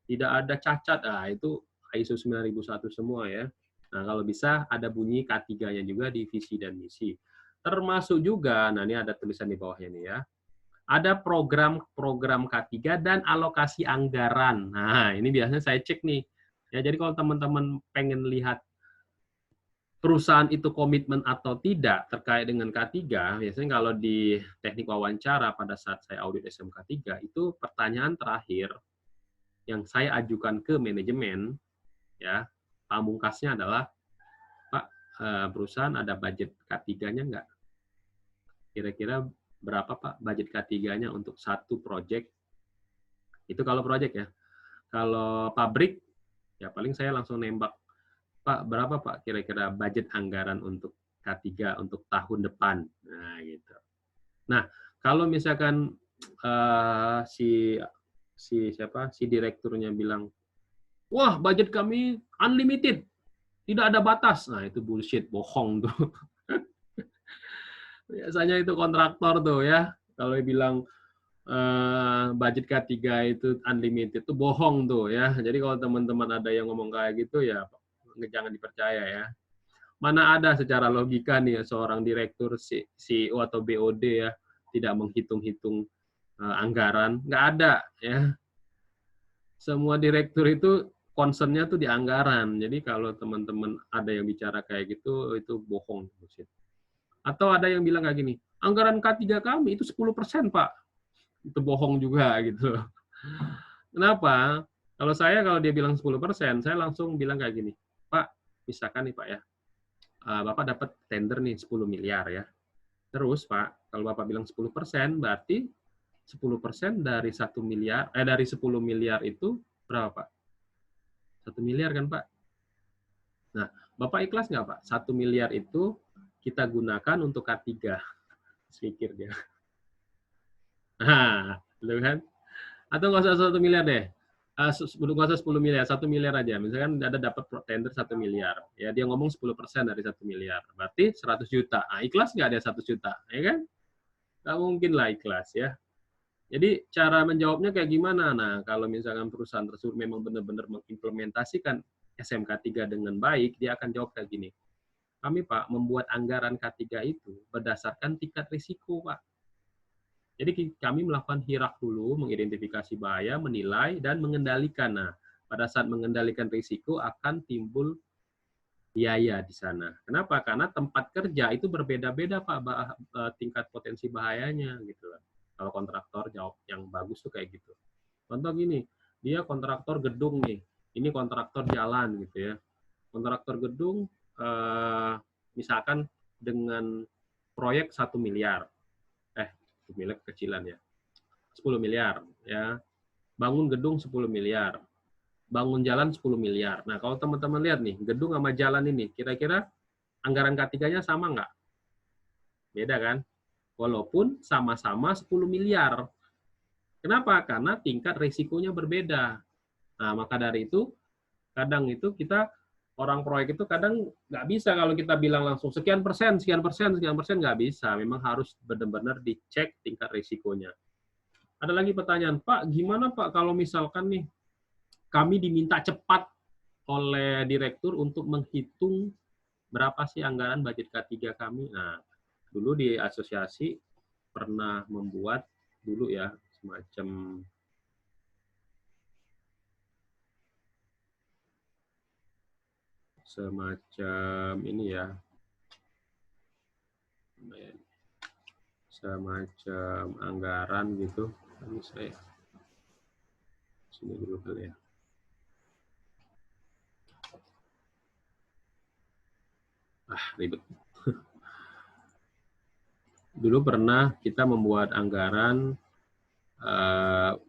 tidak ada cacat. Nah, itu ISO 9001 semua ya. Nah, kalau bisa ada bunyi K3-nya juga di visi dan misi. Termasuk juga, nah ini ada tulisan di bawahnya nih ya, ada program K3 dan alokasi anggaran. Nah, ini biasanya saya cek nih. Ya, jadi kalau teman-teman pengen lihat perusahaan itu komitmen atau tidak terkait dengan K3, biasanya kalau di teknik wawancara pada saat saya audit SMK 3, itu pertanyaan terakhir yang saya ajukan ke manajemen, ya, pamungkasnya adalah, Pak, perusahaan ada budget K3-nya nggak? Kira-kira berapa, Pak, budget K3-nya untuk satu proyek? Itu kalau proyek ya. Kalau pabrik, ya paling saya langsung nembak, Pak, berapa Pak kira-kira budget anggaran untuk K3 untuk tahun depan? Nah, gitu. Nah, kalau misalkan si direkturnya bilang, wah budget kami unlimited, tidak ada batas. Nah, itu bullshit, bohong tuh. Biasanya itu kontraktor tuh ya. Kalau bilang budget K3 itu unlimited itu bohong tuh ya. Jadi kalau teman-teman ada yang ngomong kayak gitu ya jangan dipercaya ya. Mana ada secara logika nih seorang direktur CEO atau BOD ya tidak menghitung-hitung anggaran, nggak ada ya. Semua direktur itu concern-nya tuh di anggaran. Jadi kalau teman-teman ada yang bicara kayak gitu itu bohong. Atau ada yang bilang kayak gini, anggaran K3 kami itu 10%, Pak. Itu bohong juga gitu. Kenapa? Kalau saya, kalau dia bilang 10%, saya langsung bilang kayak gini, Pak, misalkan nih Pak ya, Bapak dapat tender nih 10 miliar ya. Terus Pak, kalau Bapak bilang 10%, berarti 10% dari 1 miliar, dari 10 miliar itu berapa Pak? 1 miliar kan Pak? Nah, Bapak ikhlas nggak Pak? 1 miliar itu kita gunakan untuk K3. Pikir dia. Nah, lu kan? Atau nggak usah 1 miliar deh. Nggak usah 10 miliar, 1 miliar aja. Misalkan ada dapat tender 1 miliar. Ya, dia ngomong 10% dari 1 miliar. Berarti 100 juta. Nah, ikhlas nggak dia 100 juta? Ya kan? Nggak mungkin lah ikhlas ya. Jadi cara menjawabnya kayak gimana? Nah, kalau misalkan perusahaan tersebut memang benar-benar mengimplementasikan SMK 3 dengan baik, dia akan jawab kayak gini. Kami, Pak, membuat anggaran K3 itu berdasarkan tingkat risiko, Pak. Jadi kami melakukan hirak dulu, mengidentifikasi bahaya, menilai, dan mengendalikan. Nah, pada saat mengendalikan risiko akan timbul biaya di sana. Kenapa? Karena tempat kerja itu berbeda-beda, Pak, tingkat potensi bahayanya gitu. Kalau kontraktor jawab yang bagus tuh kayak gitu. Contoh gini, dia kontraktor gedung nih, ini kontraktor jalan gitu ya. Kontraktor gedung misalkan dengan proyek 1 miliar. 1 miliar kecilan ya. 10 miliar ya. Bangun gedung 10 miliar. Bangun jalan 10 miliar. Nah, kalau teman-teman lihat nih, gedung sama jalan ini, kira-kira anggaran K3-nya sama nggak? Beda kan? Walaupun sama-sama 10 miliar. Kenapa? Karena tingkat risikonya berbeda. Nah, maka dari itu, kadang itu kita, orang proyek itu kadang nggak bisa kalau kita bilang langsung sekian persen, nggak bisa. Memang harus benar-benar dicek tingkat risikonya. Ada lagi pertanyaan, Pak, gimana Pak kalau misalkan nih, kami diminta cepat oleh direktur untuk menghitung berapa sih anggaran budget K3 kami. Nah, dulu di asosiasi pernah membuat dulu ya semacam ini ya, semacam anggaran gitu. Ini saya sini dulu kali ya. Ribet. Dulu pernah kita membuat anggaran,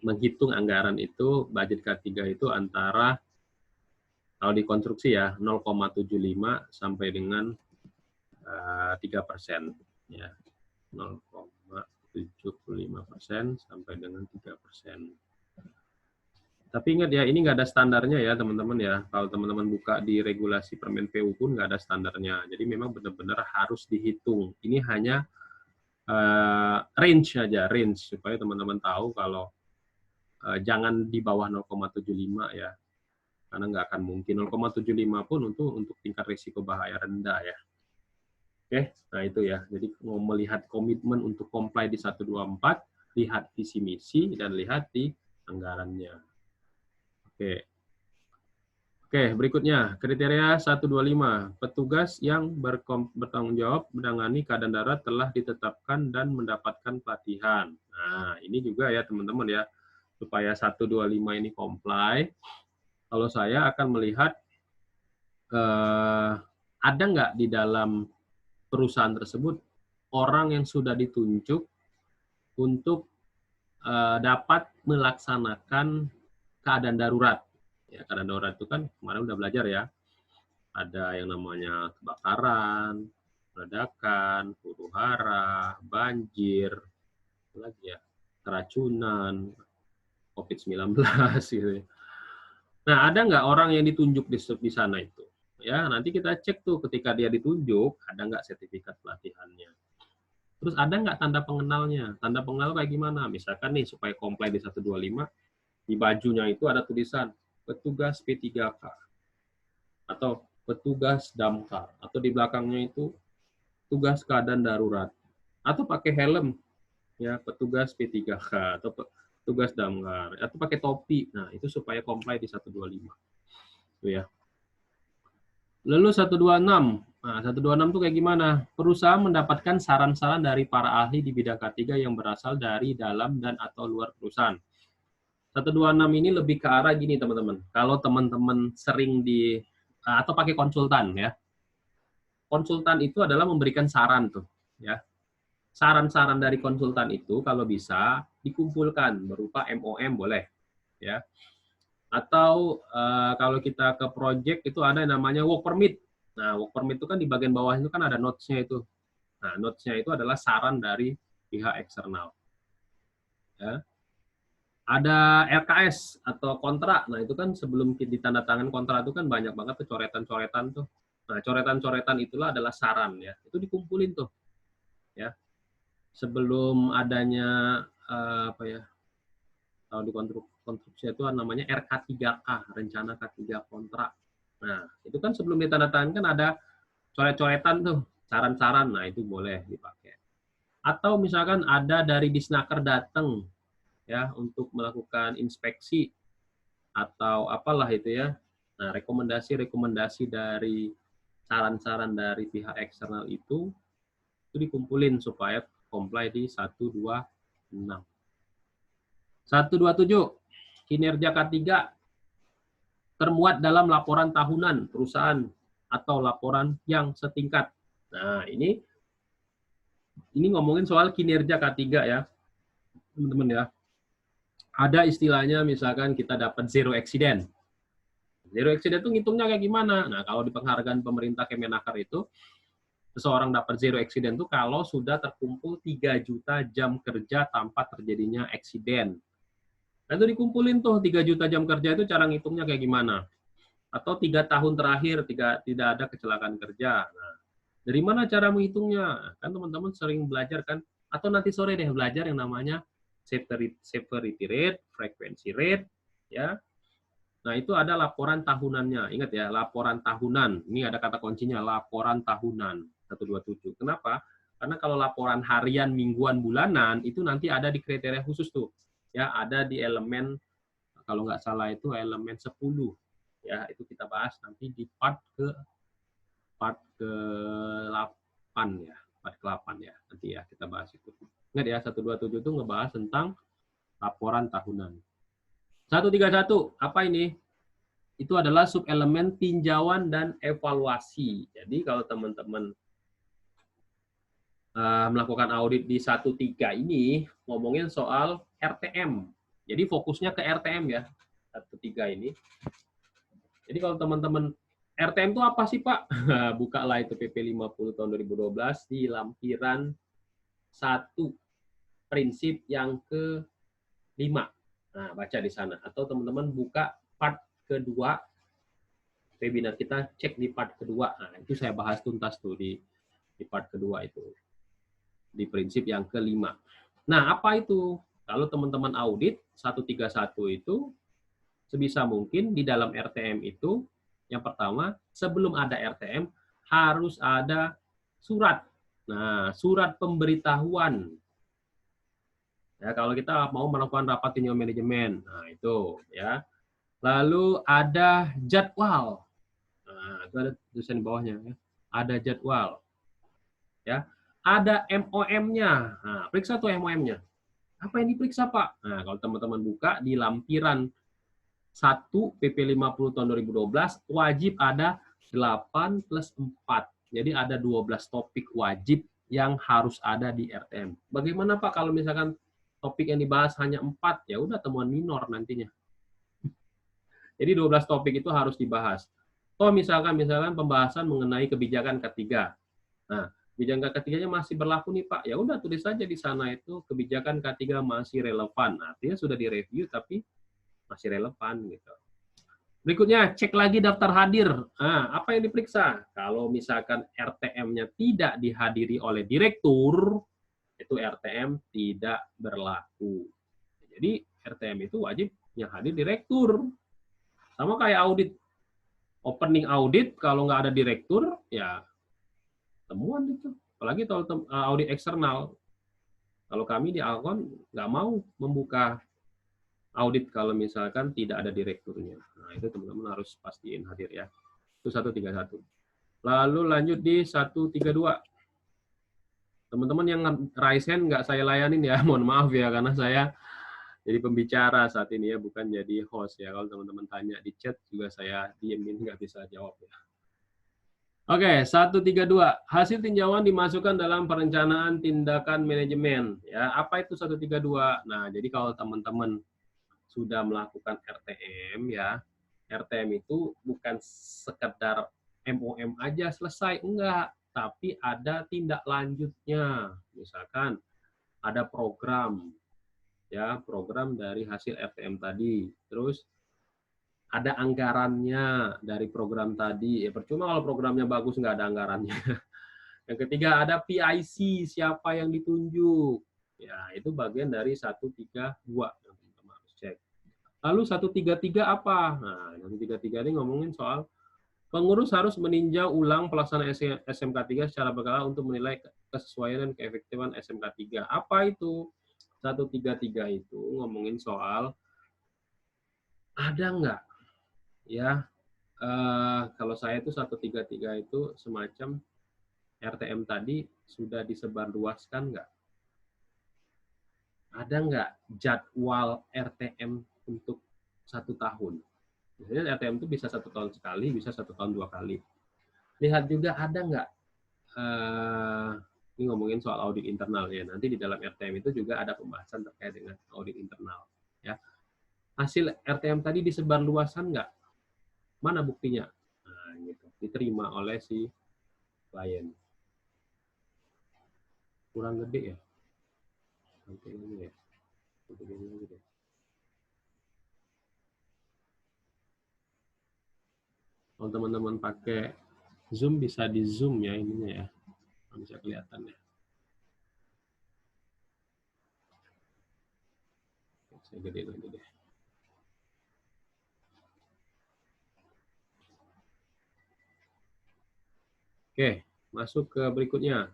menghitung anggaran itu, budget K3 itu antara, kalau di konstruksi ya, 0,75 sampai dengan 3%. Ya, 0,75% sampai dengan 3%. Tapi ingat ya, ini nggak ada standarnya ya teman-teman ya. Kalau teman-teman buka di regulasi Permen PU pun nggak ada standarnya. Jadi memang benar-benar harus dihitung. Ini hanya range saja, range supaya teman-teman tahu kalau jangan di bawah 0,75 ya. Karena nggak akan mungkin 0,75 pun untuk tingkat risiko bahaya rendah ya. Oke, nah itu ya. Jadi mau melihat komitmen untuk comply di 124, lihat visi misi dan lihat di anggarannya. Oke, berikutnya kriteria 125. Petugas yang bertanggung jawab menangani keadaan darurat telah ditetapkan dan mendapatkan pelatihan. Nah, ini juga ya teman-teman ya, supaya 125 ini comply. Kalau saya akan melihat ada nggak di dalam perusahaan tersebut orang yang sudah ditunjuk untuk dapat melaksanakan keadaan darurat. Ya, keadaan darurat itu kan kemarin udah belajar ya. Ada yang namanya kebakaran, ledakan, huru-hara, banjir, lagi ya, keracunan, COVID-19 gitu. Nah, ada nggak orang yang ditunjuk di sana itu? Ya, nanti kita cek tuh ketika dia ditunjuk, ada nggak sertifikat pelatihannya. Terus ada nggak tanda pengenalnya? Tanda pengenal kayak gimana? Misalkan nih, supaya comply di 125, di bajunya itu ada tulisan petugas P3K atau petugas damkar, atau di belakangnya itu tugas keadaan darurat, atau pakai helm ya, petugas P3K atau petugas damkar, atau pakai topi. Nah, itu supaya comply di 125. Itu ya. Lalu 126. Nah, 126 itu kayak gimana? Perusahaan mendapatkan saran-saran dari para ahli di bidang K3 yang berasal dari dalam dan atau luar perusahaan. 126 ini lebih ke arah gini teman-teman. Kalau teman-teman sering atau pakai konsultan ya. Konsultan itu adalah memberikan saran tuh, ya. Saran-saran dari konsultan itu kalau bisa dikumpulkan berupa MOM boleh, ya. Atau kalau kita ke project itu ada yang namanya work permit. Nah, work permit itu kan di bagian bawah itu kan ada notes-nya itu. Nah, notes-nya itu adalah saran dari pihak eksternal. Ya. Ada RKS atau kontrak. Nah, itu kan sebelum ditandatangan kontrak itu kan banyak banget tuh coretan-coretan tuh. Nah, coretan-coretan itulah adalah saran ya. Itu dikumpulin tuh. Ya. Sebelum adanya apa ya? Kalau di konstruksi itu namanya RK3K, rencana K3 kontrak. Nah, itu kan sebelum ditandatangani kan ada coret-coretan tuh, saran-saran. Nah, itu boleh dipakai. Atau misalkan ada dari Disnaker datang ya untuk melakukan inspeksi atau apalah itu ya. Nah, rekomendasi-rekomendasi dari saran-saran dari pihak eksternal itu dikumpulin supaya comply di 126. 127, kinerja K3 termuat dalam laporan tahunan perusahaan atau laporan yang setingkat. Nah, ini ngomongin soal kinerja K3 ya, teman-teman ya. Ada istilahnya misalkan kita dapat zero accident. Zero accident itu ngitungnya kayak gimana? Nah, kalau di penghargaan pemerintah Kemenaker itu, seseorang dapat zero accident itu kalau sudah terkumpul 3 juta jam kerja tanpa terjadinya accident. Nah, itu dikumpulin tuh 3 juta jam kerja itu cara ngitungnya kayak gimana? Atau 3 tahun terakhir tidak ada kecelakaan kerja. Nah, dari mana cara menghitungnya? Kan teman-teman sering belajar kan? Atau nanti sore deh belajar yang namanya severity rate, frequency rate, ya. Nah, itu ada laporan tahunannya. Ingat ya, laporan tahunan. Ini ada kata kuncinya, laporan tahunan. 127. Kenapa? Karena kalau laporan harian, mingguan, bulanan, itu nanti ada di kriteria khusus tuh. Ya, ada di elemen, kalau nggak salah itu elemen 10. Ya, itu kita bahas nanti di part ke-8 ya. Part ke-8 ya. Nanti ya kita bahas itu. Ingat ya, 127 itu ngebahas tentang laporan tahunan. 131, apa ini? Itu adalah subelemen tinjauan dan evaluasi. Jadi kalau teman-teman melakukan audit di 13 ini, ngomongin soal RTM. Jadi fokusnya ke RTM ya, 13 ini. Jadi kalau teman-teman, RTM itu apa sih Pak? Bukalah itu PP 50 tahun 2012 di lampiran 1, prinsip yang ke-5. Nah, baca di sana. Atau teman-teman buka part kedua webinar kita, cek di part kedua. Nah, itu saya bahas tuntas tuh di part kedua itu. Di prinsip yang ke-5. Nah, apa itu? Kalau teman-teman audit 131 itu sebisa mungkin di dalam RTM itu yang pertama, sebelum ada RTM harus ada surat. Nah, surat pemberitahuan. Ya, kalau kita mau melakukan rapat tinjauan manajemen. Nah, itu ya. Lalu ada jadwal. Nah, itu ada tulisan di bawahnya ya. Ada jadwal. Ya. Ada MOM-nya. Nah, periksa tuh MOM-nya. Apa yang diperiksa, Pak? Nah, kalau teman-teman buka di lampiran 1 PP 50 tahun 2012, wajib ada 8 plus 4. Jadi ada 12 topik wajib yang harus ada di RTM. Bagaimana, Pak, kalau misalkan topik yang dibahas hanya 4? Ya udah temuan minor nantinya. Jadi 12 topik itu harus dibahas. Atau misalkan pembahasan mengenai kebijakan K3. Nah, kebijakan K3-nya masih berlaku nih Pak, ya udah tulis saja di sana itu kebijakan K3 masih relevan. Artinya sudah direview tapi masih relevan gitu. Berikutnya, cek lagi daftar hadir. Nah, apa yang diperiksa? Kalau misalkan RTM-nya tidak dihadiri oleh direktur, itu RTM tidak berlaku. Jadi RTM itu wajib yang hadir direktur. Sama kayak audit. Opening audit, kalau nggak ada direktur, ya temuan itu. Apalagi kalau audit eksternal. Kalau kami di Alkon nggak mau membuka audit kalau misalkan tidak ada direkturnya. Nah, itu teman-teman harus pastiin hadir ya. Itu 131. Lalu lanjut di 132. Teman-teman yang raise hand nggak saya layanin ya, mohon maaf ya, karena saya Jadi pembicara saat ini ya, bukan jadi host ya. Kalau teman-teman tanya di chat juga saya diemin, nggak bisa jawab ya. Oke, 132. Hasil tinjauan dimasukkan dalam perencanaan tindakan manajemen. Ya, apa itu 132? Nah, jadi kalau teman-teman sudah melakukan RTM ya, RTM itu bukan sekedar MOM aja selesai, enggak, tapi ada tindak lanjutnya. Misalkan ada program ya, program dari hasil RTM tadi. Terus ada anggarannya dari program tadi. Ya percuma kalau programnya bagus nggak ada anggarannya. Yang ketiga ada PIC, siapa yang ditunjuk. Ya, itu bagian dari 132 yang teman-teman harus cek. Lalu 133 apa? Nah, 133 ini ngomongin soal pengurus harus meninjau ulang pelaksanaan SMK 3 secara berkala untuk menilai kesesuaian dan keefektifan SMK 3. Apa itu? 133 itu ngomongin soal ada nggak ya, kalau saya itu 133 itu semacam RTM tadi sudah disebarluaskan nggak? Ada nggak jadwal RTM untuk 1 tahun? Biasanya RTM itu bisa 1 tahun sekali, bisa 1 tahun 2 kali. Lihat juga ada nggak, ini ngomongin soal audit internal ya. Nanti di dalam RTM itu juga ada pembahasan terkait dengan audit internal. Ya. Hasil RTM tadi disebarluaskan nggak? Mana buktinya? Nah, gitu. Diterima oleh si klien. Kurang gede ya? Sampai ini ya. Sampai ini lagi deh. Kalau teman-teman pakai Zoom bisa di zoom ya ininya ya. Bisa kelihatan ya. Saya gede lagi deh. Oke, masuk ke berikutnya.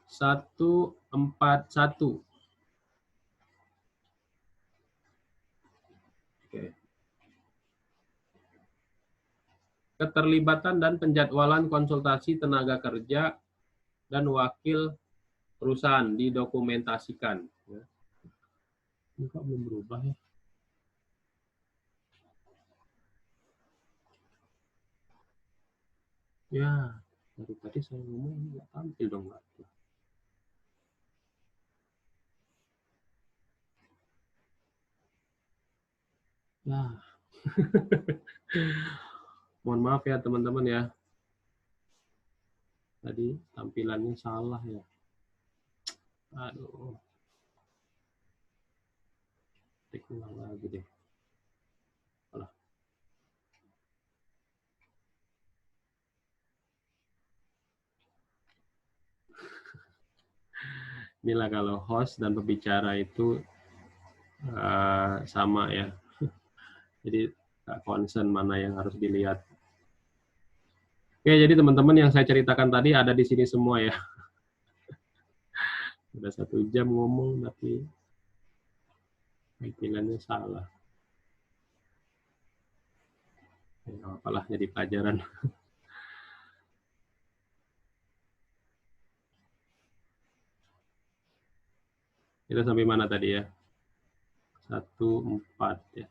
141. Oke. Keterlibatan dan penjadwalan konsultasi tenaga kerja dan wakil perusahaan didokumentasikan. Ini kok belum berubah ya? Ya, dari tadi saya ngomong ini nggak tampil dong, Mbak. Ya. Mohon maaf ya teman-teman ya. Tadi tampilannya salah ya. Aduh. Tik ulang lagi deh. Alah. Inilah kalau host dan pembicara itu sama ya. Jadi concern mana yang harus dilihat. Oke, jadi teman-teman yang saya ceritakan tadi ada di sini semua ya. Udah 1 jam ngomong tapi tampilannya salah. Ya, apalah jadi pelajaran. Kita sampai mana tadi ya? 14 ya.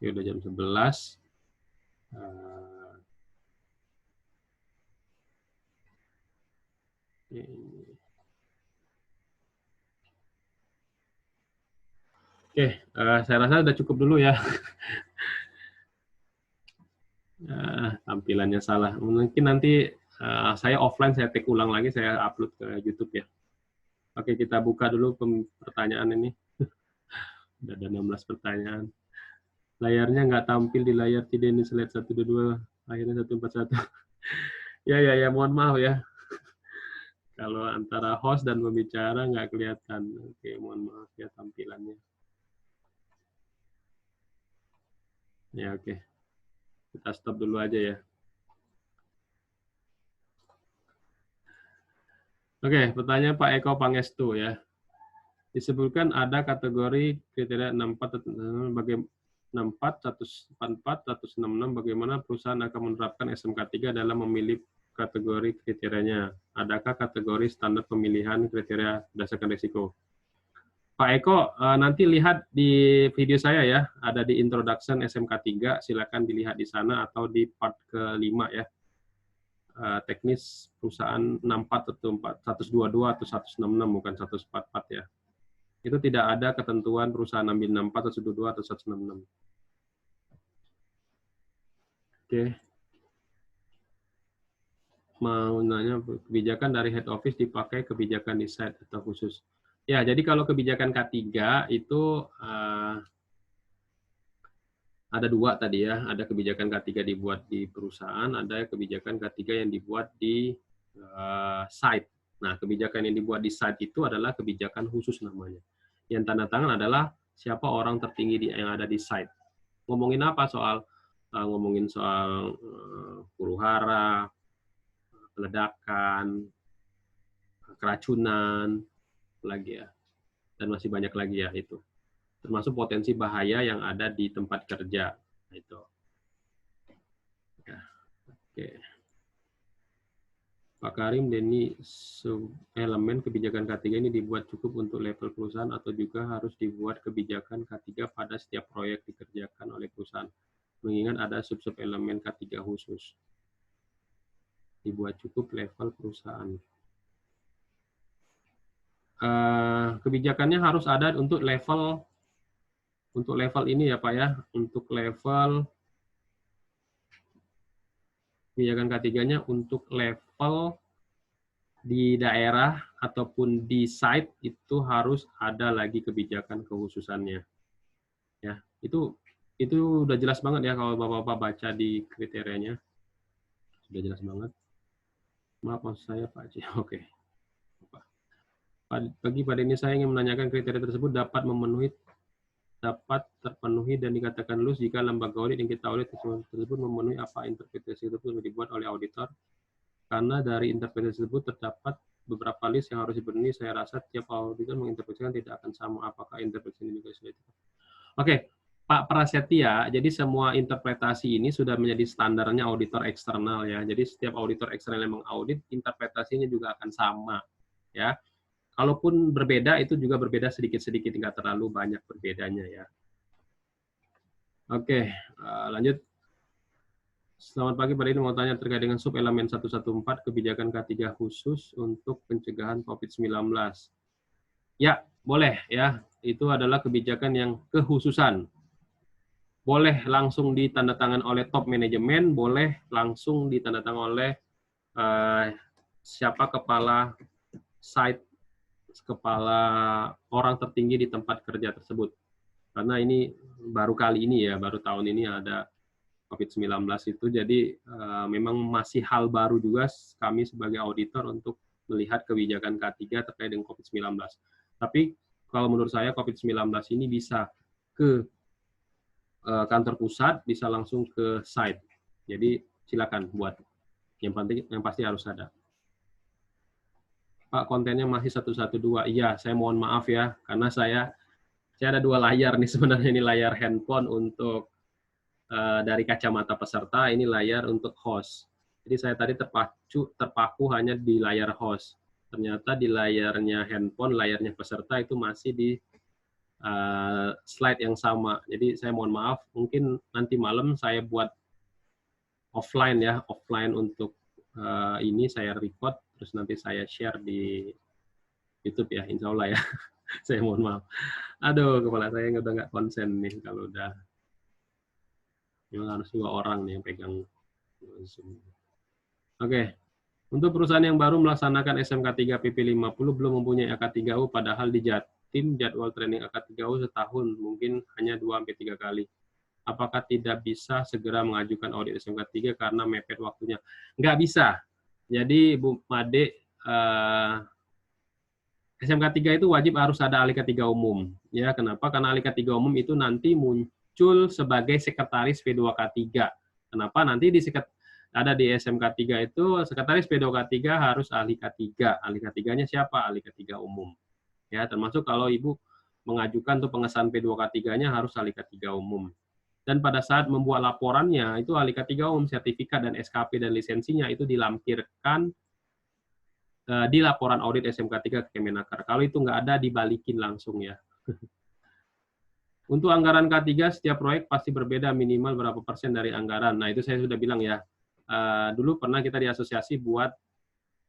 Ya udah jam 11. Oke, saya rasa udah cukup dulu ya. Tampilannya salah. Mungkin nanti saya offline, saya take ulang lagi, saya upload ke YouTube ya. Oke, kita buka dulu pertanyaan ini. Udah ada 16 pertanyaan. Layarnya nggak tampil di layar, tidak ini slide 122, akhirnya 141. Ya, mohon maaf ya. Kalau antara host dan pembicara nggak kelihatan. Oke, mohon maaf ya tampilannya. Ya, oke. Kita stop dulu aja ya. Oke, pertanyaan Pak Eko Pangestu ya. Disebutkan ada kategori kriteria 64 bagaimana 164, 144, 166 bagaimana perusahaan akan menerapkan SMK 3 dalam memilih kategori kriterianya. Adakah kategori standar pemilihan kriteria berdasarkan risiko? Pak Eko, nanti lihat di video saya ya, ada di introduction SMK 3, silakan dilihat di sana atau di part ke-5 ya. Teknis perusahaan 64 atau 122 atau 166 bukan 144 ya. Itu tidak ada ketentuan perusahaan ambil 64, 122 atau 166. Oke. Mau nanya kebijakan dari head office dipakai kebijakan di site atau khusus. Ya, jadi kalau kebijakan K3 itu ada dua tadi ya, ada kebijakan K3 dibuat di perusahaan, ada kebijakan K3 yang dibuat di site. Nah, kebijakan yang dibuat di site itu adalah kebijakan khusus namanya. Yang tanda tangan adalah siapa orang tertinggi yang ada di site. Ngomongin apa ngomongin soal huru-hara, ledakan, keracunan, lagi ya, dan masih banyak lagi ya itu. Termasuk potensi bahaya yang ada di tempat kerja. Itu. Ya. Oke. Pak Karim, Denny, elemen kebijakan K3 ini dibuat cukup untuk level perusahaan atau juga harus dibuat kebijakan K3 pada setiap proyek dikerjakan oleh perusahaan? Mengingat ada sub-sub elemen K3 khusus. Dibuat cukup level perusahaan. Kebijakannya harus ada untuk level ini ya Pak ya, untuk level kebijakan K3-nya untuk level di daerah ataupun di site itu harus ada lagi kebijakan kekhususannya. Ya, itu udah jelas banget ya kalau Bapak-bapak baca di kriterianya. Sudah jelas banget. Maaf maksud saya Pak Haji. Oke. Bagi pada ini saya ingin menanyakan kriteria tersebut dapat terpenuhi dan dikatakan lulus jika lembaga audit yang kita audit tersebut memenuhi apa interpretasi tersebut yang dibuat oleh auditor. Karena dari interpretasi tersebut terdapat beberapa list yang harus dipenuhi, saya rasa tiap auditor menginterpretasikan tidak akan sama. Apakah interpretasi ini juga sudah itu? Oke, Pak Prasetya, jadi semua interpretasi ini sudah menjadi standarnya auditor eksternal ya. Jadi setiap auditor eksternal yang mengaudit, interpretasinya juga akan sama ya. Kalaupun berbeda, itu juga berbeda sedikit-sedikit, nggak terlalu banyak berbedanya ya. Oke, lanjut. Selamat pagi, Pak Dini mau tanya terkait dengan sub elemen 114 kebijakan K3 khusus untuk pencegahan COVID-19. Ya, boleh ya. Itu adalah kebijakan yang kekhususan. Boleh langsung ditandatangan oleh top manajemen, boleh langsung ditandatangan oleh siapa kepala site, kepala orang tertinggi di tempat kerja tersebut. Karena ini baru kali ini ya, baru tahun ini ada COVID-19 itu, jadi memang masih hal baru juga kami sebagai auditor untuk melihat kebijakan K3 terkait dengan COVID-19. Tapi kalau menurut saya COVID-19 ini bisa ke kantor pusat, bisa langsung ke site. Jadi silakan buat. Yang pasti harus ada. Pak, kontennya masih 112. Iya, saya mohon maaf ya, karena saya ada dua layar nih sebenarnya. Ini layar handphone untuk dari kacamata peserta, ini layar untuk host. Jadi saya tadi terpaku hanya di layar host. Ternyata di layarnya handphone, layarnya peserta itu masih di slide yang sama. Jadi saya mohon maaf, mungkin nanti malam saya buat offline ya, offline untuk ini saya record, terus nanti saya share di YouTube ya, insya Allah ya. Saya mohon maaf. Aduh, kepala saya udah nggak konsen nih kalau udah. Memang harus 2 orang nih yang pegang Zoom. Oke. Untuk perusahaan yang baru melaksanakan SMK 3 PP50 belum mempunyai AK3U, padahal di Jatim jadwal training AK3U setahun mungkin hanya 2-3 kali. Apakah tidak bisa segera mengajukan audit SMK 3 karena mepet waktunya? Nggak bisa. Jadi Bu Made, SMK 3 itu wajib harus ada ALIK3 umum. Ya, kenapa? Karena ALIK3 umum itu nanti muncul sebagai sekretaris P2K3. Kenapa? Nanti ada di SMK 3 itu sekretaris P2K3 harus ahli K3. Ahli K3-nya siapa? Ahli K3 umum. Ya, termasuk kalau Ibu mengajukan untuk pengesahan P2K3-nya harus ahli K3 umum. Dan pada saat membuat laporannya, itu ahli K3 umum, sertifikat dan SKP dan lisensinya itu dilampirkan di laporan audit SMK 3 ke Kemenaker. Kalau itu nggak ada, dibalikin langsung ya. Untuk anggaran K3, setiap proyek pasti berbeda minimal berapa persen dari anggaran. Nah, itu saya sudah bilang ya. Dulu pernah kita di asosiasi buat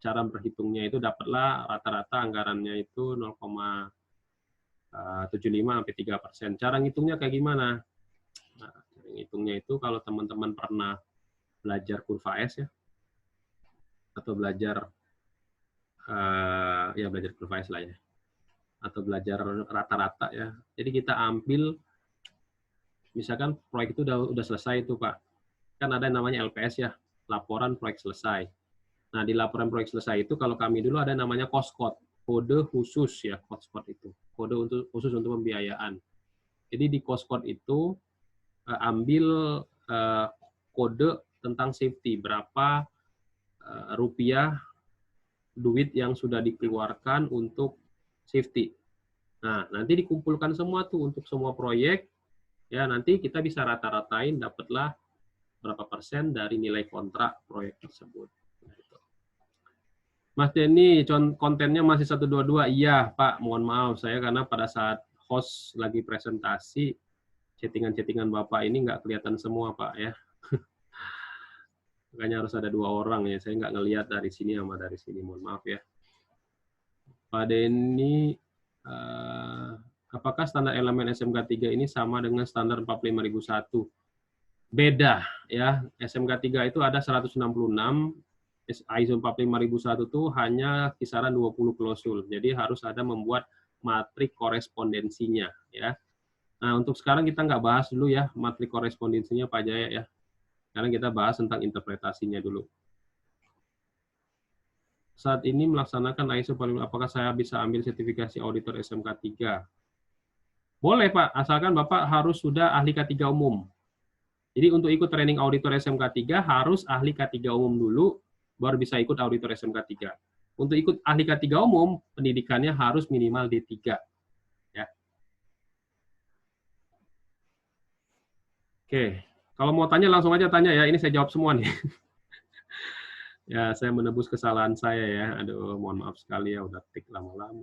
cara berhitungnya itu dapatlah rata-rata anggarannya itu 0,75-3%. Cara ngitungnya kayak gimana? Nah, ngitungnya itu kalau teman-teman pernah belajar kurva S ya, atau belajar ya belajar kurva S lah ya, atau belajar rata-rata ya. Jadi kita ambil, misalkan proyek itu udah selesai itu Pak, kan ada yang namanya LPS ya, laporan proyek selesai. Nah di laporan proyek selesai itu kalau kami dulu ada namanya cost code, kode khusus ya, cost code itu, kode khusus untuk pembiayaan. Jadi di cost code itu ambil kode tentang safety, berapa rupiah duit yang sudah dikeluarkan untuk safety. Nah, nanti dikumpulkan semua tuh untuk semua proyek, ya nanti kita bisa rata-ratain dapatlah berapa persen dari nilai kontrak proyek tersebut. Mas Denny, kontennya masih 122. Iya, Pak, mohon maaf saya karena pada saat host lagi presentasi, chattingan-chattingan Bapak ini nggak kelihatan semua, Pak, ya. Makanya harus ada 2 orang ya, saya nggak ngelihat dari sini sama dari sini, mohon maaf ya. Pak Denny, apakah standar elemen SMK 3 ini sama dengan standar 45001? Beda ya, SMK 3 itu ada 166, ISO 45001 itu hanya kisaran 20 klausul. Jadi harus ada membuat matrik korespondensinya ya. Nah, untuk sekarang kita nggak bahas dulu ya matrik korespondensinya Pak Jaya ya. Sekarang kita bahas tentang interpretasinya dulu. Saat ini melaksanakan ISO, apakah saya bisa ambil sertifikasi auditor SMK 3? Boleh Pak, asalkan Bapak harus sudah ahli K3 umum. Jadi untuk ikut training auditor SMK 3 harus ahli K3 umum dulu, baru bisa ikut auditor SMK 3. Untuk ikut ahli K3 umum, pendidikannya harus minimal D3. Ya. Oke, kalau mau tanya langsung aja tanya ya, ini saya jawab semua nih. Ya, saya menebus kesalahan saya ya. Aduh, mohon maaf sekali ya, udah tik lama-lama.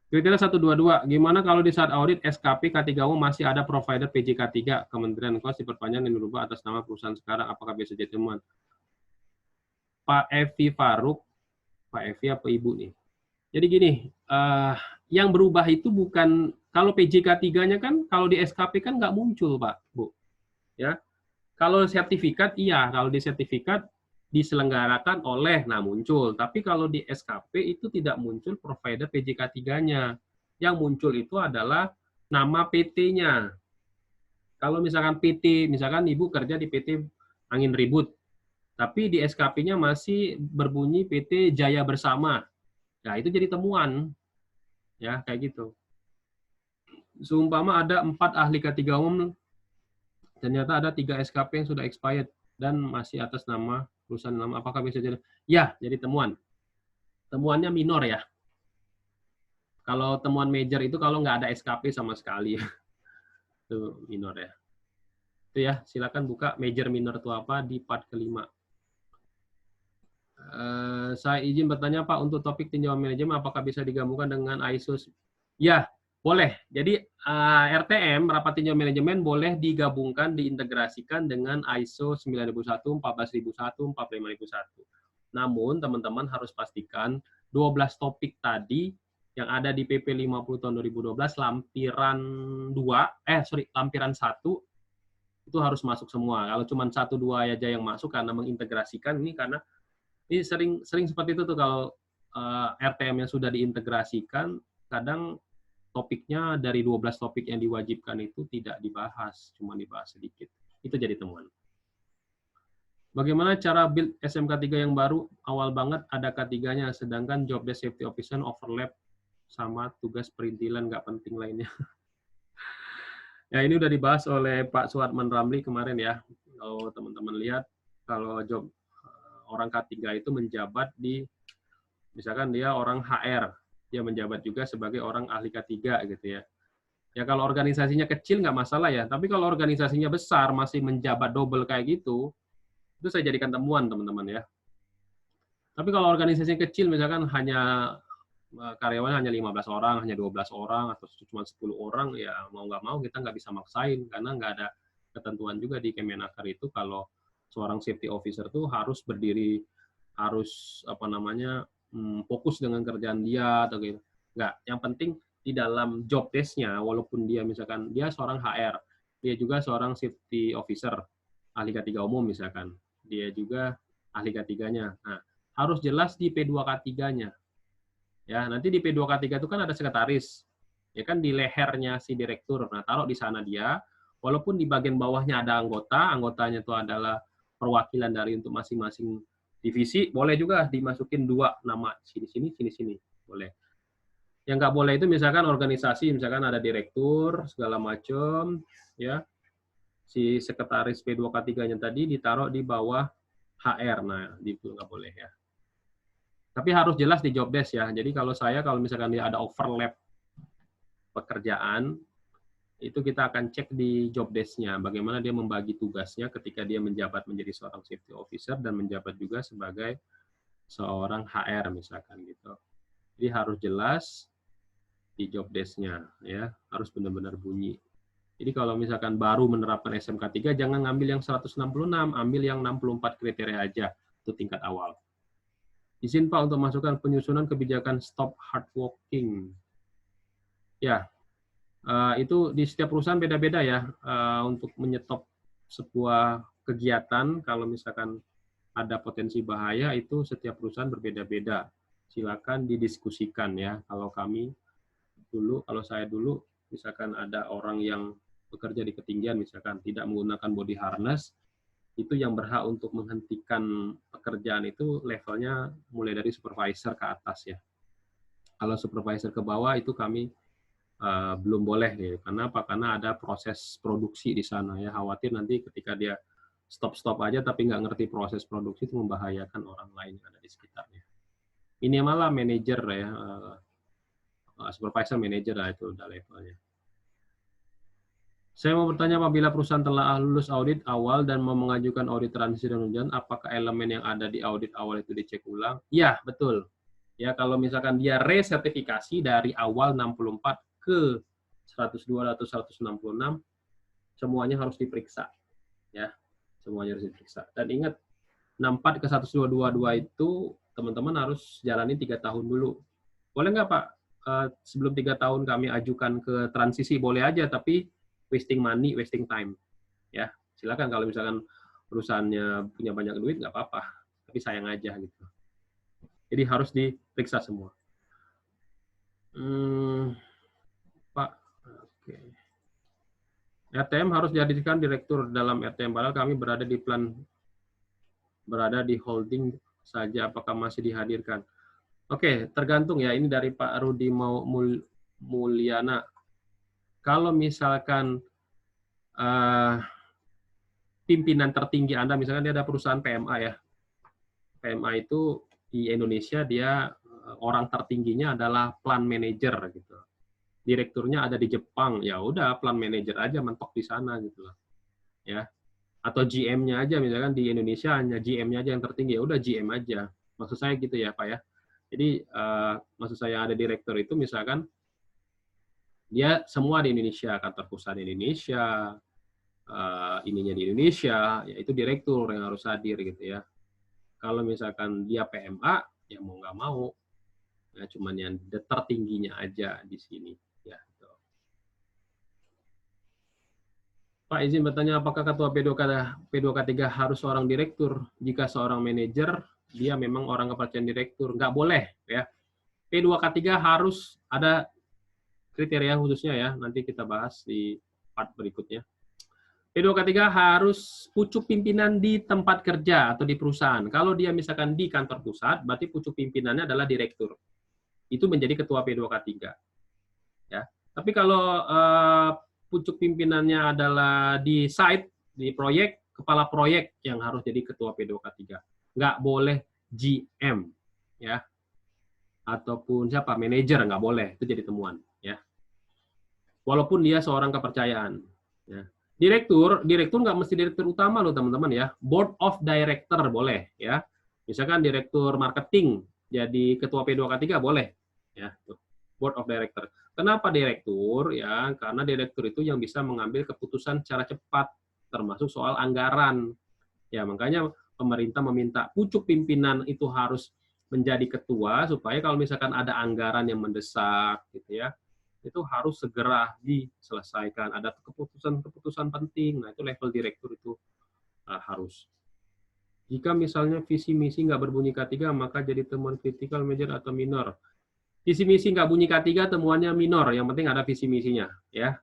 Kriteria 122, gimana kalau di saat audit SKP K3 umum masih ada provider PJK 3, Kementerian Kos diperpanjang dan dirubah atas nama perusahaan sekarang, apakah bisa jadi temuan? Pak Evi Faruk, Pak Evi apa Ibu nih? Jadi gini, yang berubah itu bukan, kalau PJK 3-nya kan, kalau di SKP kan nggak muncul Pak, Bu. Ya, kalau sertifikat, iya, kalau di sertifikat diselenggarakan oleh, nah muncul. Tapi kalau di SKP itu tidak muncul provider PJK 3-nya. Yang muncul itu adalah nama PT-nya. Kalau misalkan PT, misalkan Ibu kerja di PT Angin Ribut, tapi di SKP-nya masih berbunyi PT Jaya Bersama. Nah, itu jadi temuan. Ya, kayak gitu. Seumpama ada 4 ahli K3 umum, ternyata ada 3 SKP yang sudah expired dan masih atas nama perusahaan nama, apakah bisa jadi? Ya, jadi temuan. Temuannya minor ya. Kalau temuan major itu kalau nggak ada SKP sama sekali. Itu minor ya. Itu ya, silakan buka major minor itu apa di part kelima. Saya izin bertanya Pak, untuk topik tinjauan manajemen apakah bisa digabungkan dengan ISO? Ya, boleh. Jadi RTM, rapat tinjauan manajemen, boleh digabungkan, diintegrasikan dengan ISO 9001, 14001, 45001. Namun, teman-teman harus pastikan 12 topik tadi yang ada di PP 50 tahun 2012, lampiran 1, itu harus masuk semua. Kalau cuma 1-2 aja yang masuk karena mengintegrasikan, ini sering seperti itu tuh kalau RTM yang sudah diintegrasikan, kadang topiknya dari 12 topik yang diwajibkan itu tidak dibahas, cuma dibahas sedikit. Itu jadi temuan. Bagaimana cara build SMK 3 yang baru? Awal banget ada K3-nya, sedangkan job desk safety officer overlap sama tugas perintilan nggak penting lainnya. Ya, ini udah dibahas oleh Pak Suatman Ramli kemarin ya. Kalau teman-teman lihat, kalau job orang K3 itu menjabat di, misalkan dia orang HR, dia menjabat juga sebagai orang ahli K3 gitu ya. Ya kalau organisasinya kecil nggak masalah ya, tapi kalau organisasinya besar masih menjabat double kayak gitu, itu saya jadikan temuan teman-teman ya. Tapi kalau organisasinya kecil misalkan hanya karyawannya hanya 15 orang, hanya 12 orang, atau cuma 10 orang, ya mau nggak mau kita nggak bisa maksain, karena nggak ada ketentuan juga di Kemenaker itu kalau seorang safety officer tuh harus berdiri, harus apa namanya, fokus dengan kerjaan dia atau gitu. Nggak, yang penting di dalam job desk-nya, walaupun dia misalkan dia seorang HR, dia juga seorang safety officer, ahli K3 umum misalkan, dia juga ahli K3-nya. Nah, harus jelas di P2K3-nya. Ya, nanti di P2K3 itu kan ada sekretaris. Ya kan di lehernya si direktur. Nah, taruh di sana dia, walaupun di bagian bawahnya ada anggota, anggotanya itu adalah perwakilan dari untuk masing-masing divisi, boleh juga dimasukin 2 nama, sini-sini, sini-sini. Boleh. Yang nggak boleh itu misalkan organisasi, misalkan ada direktur, segala macam, ya. Si sekretaris P2K3-nya tadi ditaruh di bawah HR. Nah, itu nggak boleh ya. Tapi harus jelas di job desk ya. Jadi kalau misalkan dia ada overlap pekerjaan, itu kita akan cek di job desk-nya, bagaimana dia membagi tugasnya ketika dia menjabat menjadi seorang safety officer dan menjabat juga sebagai seorang HR misalkan gitu. Jadi harus jelas di job desk-nya ya, harus benar-benar bunyi. Jadi kalau misalkan baru menerapkan SMK 3, jangan ngambil yang 166, ambil yang 64 kriteria aja, itu tingkat awal. Izin Pak untuk masukkan penyusunan kebijakan stop hard working. Ya, itu di setiap perusahaan beda-beda ya, untuk menyetop sebuah kegiatan, kalau misalkan ada potensi bahaya, itu setiap perusahaan berbeda-beda. Silakan didiskusikan ya. Kalau saya dulu, misalkan ada orang yang bekerja di ketinggian, misalkan tidak menggunakan body harness, itu yang berhak untuk menghentikan pekerjaan itu levelnya mulai dari supervisor ke atas ya. Kalau supervisor ke bawah itu kami belum boleh ya. Karena apa? Karena ada proses produksi di sana ya. Khawatir nanti ketika dia stop aja tapi nggak ngerti proses produksi itu membahayakan orang lain yang ada di sekitarnya. Ini malah manajer ya, supervisor manajer lah itu udah levelnya. Saya mau bertanya, apabila perusahaan telah lulus audit awal dan mau mengajukan audit transisi dan ujian, apakah elemen yang ada di audit awal itu dicek ulang? Iya, betul. Ya, kalau misalkan dia resertifikasi dari awal 64 ke 102 atau 166, semuanya harus diperiksa. Ya, semuanya harus diperiksa. Dan ingat, 64 ke 122 itu teman-teman harus jalani 3 tahun dulu. Boleh nggak Pak, sebelum 3 tahun kami ajukan ke transisi? Boleh aja, tapi wasting money, wasting time. Ya, silakan kalau misalkan perusahaannya punya banyak duit, nggak apa-apa. Tapi sayang aja gitu. Jadi harus diperiksa semua. Pak, oke. RTM harus dijadikan direktur dalam RTM, padahal kami berada di holding saja, apakah masih dihadirkan? Oke, tergantung ya, ini dari Pak Rudi Mulyana. Kalau misalkan pimpinan tertinggi Anda, misalkan dia ada perusahaan PMA ya, PMA itu di Indonesia dia orang tertingginya adalah plan manager gitu. Direkturnya ada di Jepang, ya udah plan manager aja mentok di sana gitu loh. Ya. Atau GM-nya aja, misalkan di Indonesia hanya GM-nya aja yang tertinggi, ya udah GM aja. Maksud saya gitu ya Pak ya. Jadi maksud saya ada direktur itu misalkan dia semua di Indonesia, kantor pusat di Indonesia, ininya di Indonesia, ya itu direktur yang harus hadir gitu ya. Kalau misalkan dia PMA, ya mau nggak mau, ya cuman yang tertingginya aja di sini. Ya, gitu. Pak, izin bertanya, apakah ketua P2K3 harus seorang direktur? Jika seorang manajer, dia memang orang kepercayaan direktur. Nggak boleh. Ya. P2K3 harus ada kriteria khususnya ya, nanti kita bahas di part berikutnya. P2K3 harus pucuk pimpinan di tempat kerja atau di perusahaan. Kalau dia misalkan di kantor pusat, berarti pucuk pimpinannya adalah direktur. Itu menjadi ketua P2K3. Ya. Tapi kalau pucuk pimpinannya adalah di site, di proyek, kepala proyek yang harus jadi ketua P2K3. Nggak boleh GM. Ya. Ataupun siapa, manajer, nggak boleh. Itu jadi temuan. Ya. walaupun dia seorang kepercayaan. Ya. Direktur nggak mesti direktur utama loh teman-teman ya. Board of Director boleh ya. Misalkan direktur marketing jadi ketua P2K3 boleh ya. Board of Director. Kenapa direktur? Ya, karena direktur itu yang bisa mengambil keputusan secara cepat, termasuk soal anggaran. Ya, makanya pemerintah meminta pucuk pimpinan itu harus menjadi ketua supaya kalau misalkan ada anggaran yang mendesak gitu ya, itu harus segera diselesaikan. Ada keputusan-keputusan penting, nah itu level direktur itu harus. Jika misalnya visi misi nggak berbunyi K3, maka jadi temuan critical, major, atau minor. Visi misi nggak bunyi K3, temuannya minor. Yang penting ada visi misinya, ya.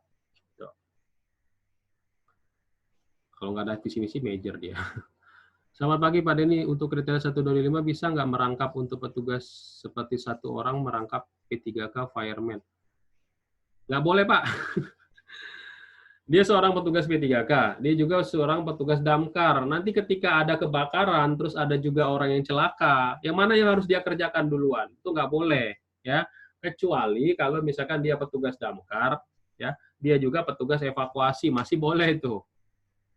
Kalau nggak ada visi misi, major dia. Selamat pagi Pak Denny, untuk kriteria 125 bisa nggak merangkap untuk petugas seperti satu orang merangkap P3K fireman? Nggak boleh Pak. Dia seorang petugas P3K, dia juga seorang petugas damkar. Nanti ketika ada kebakaran, terus ada juga orang yang celaka, yang mana yang harus dia kerjakan duluan? Itu nggak boleh, ya. Kecuali kalau misalkan dia petugas damkar, ya, dia juga petugas evakuasi, masih boleh itu,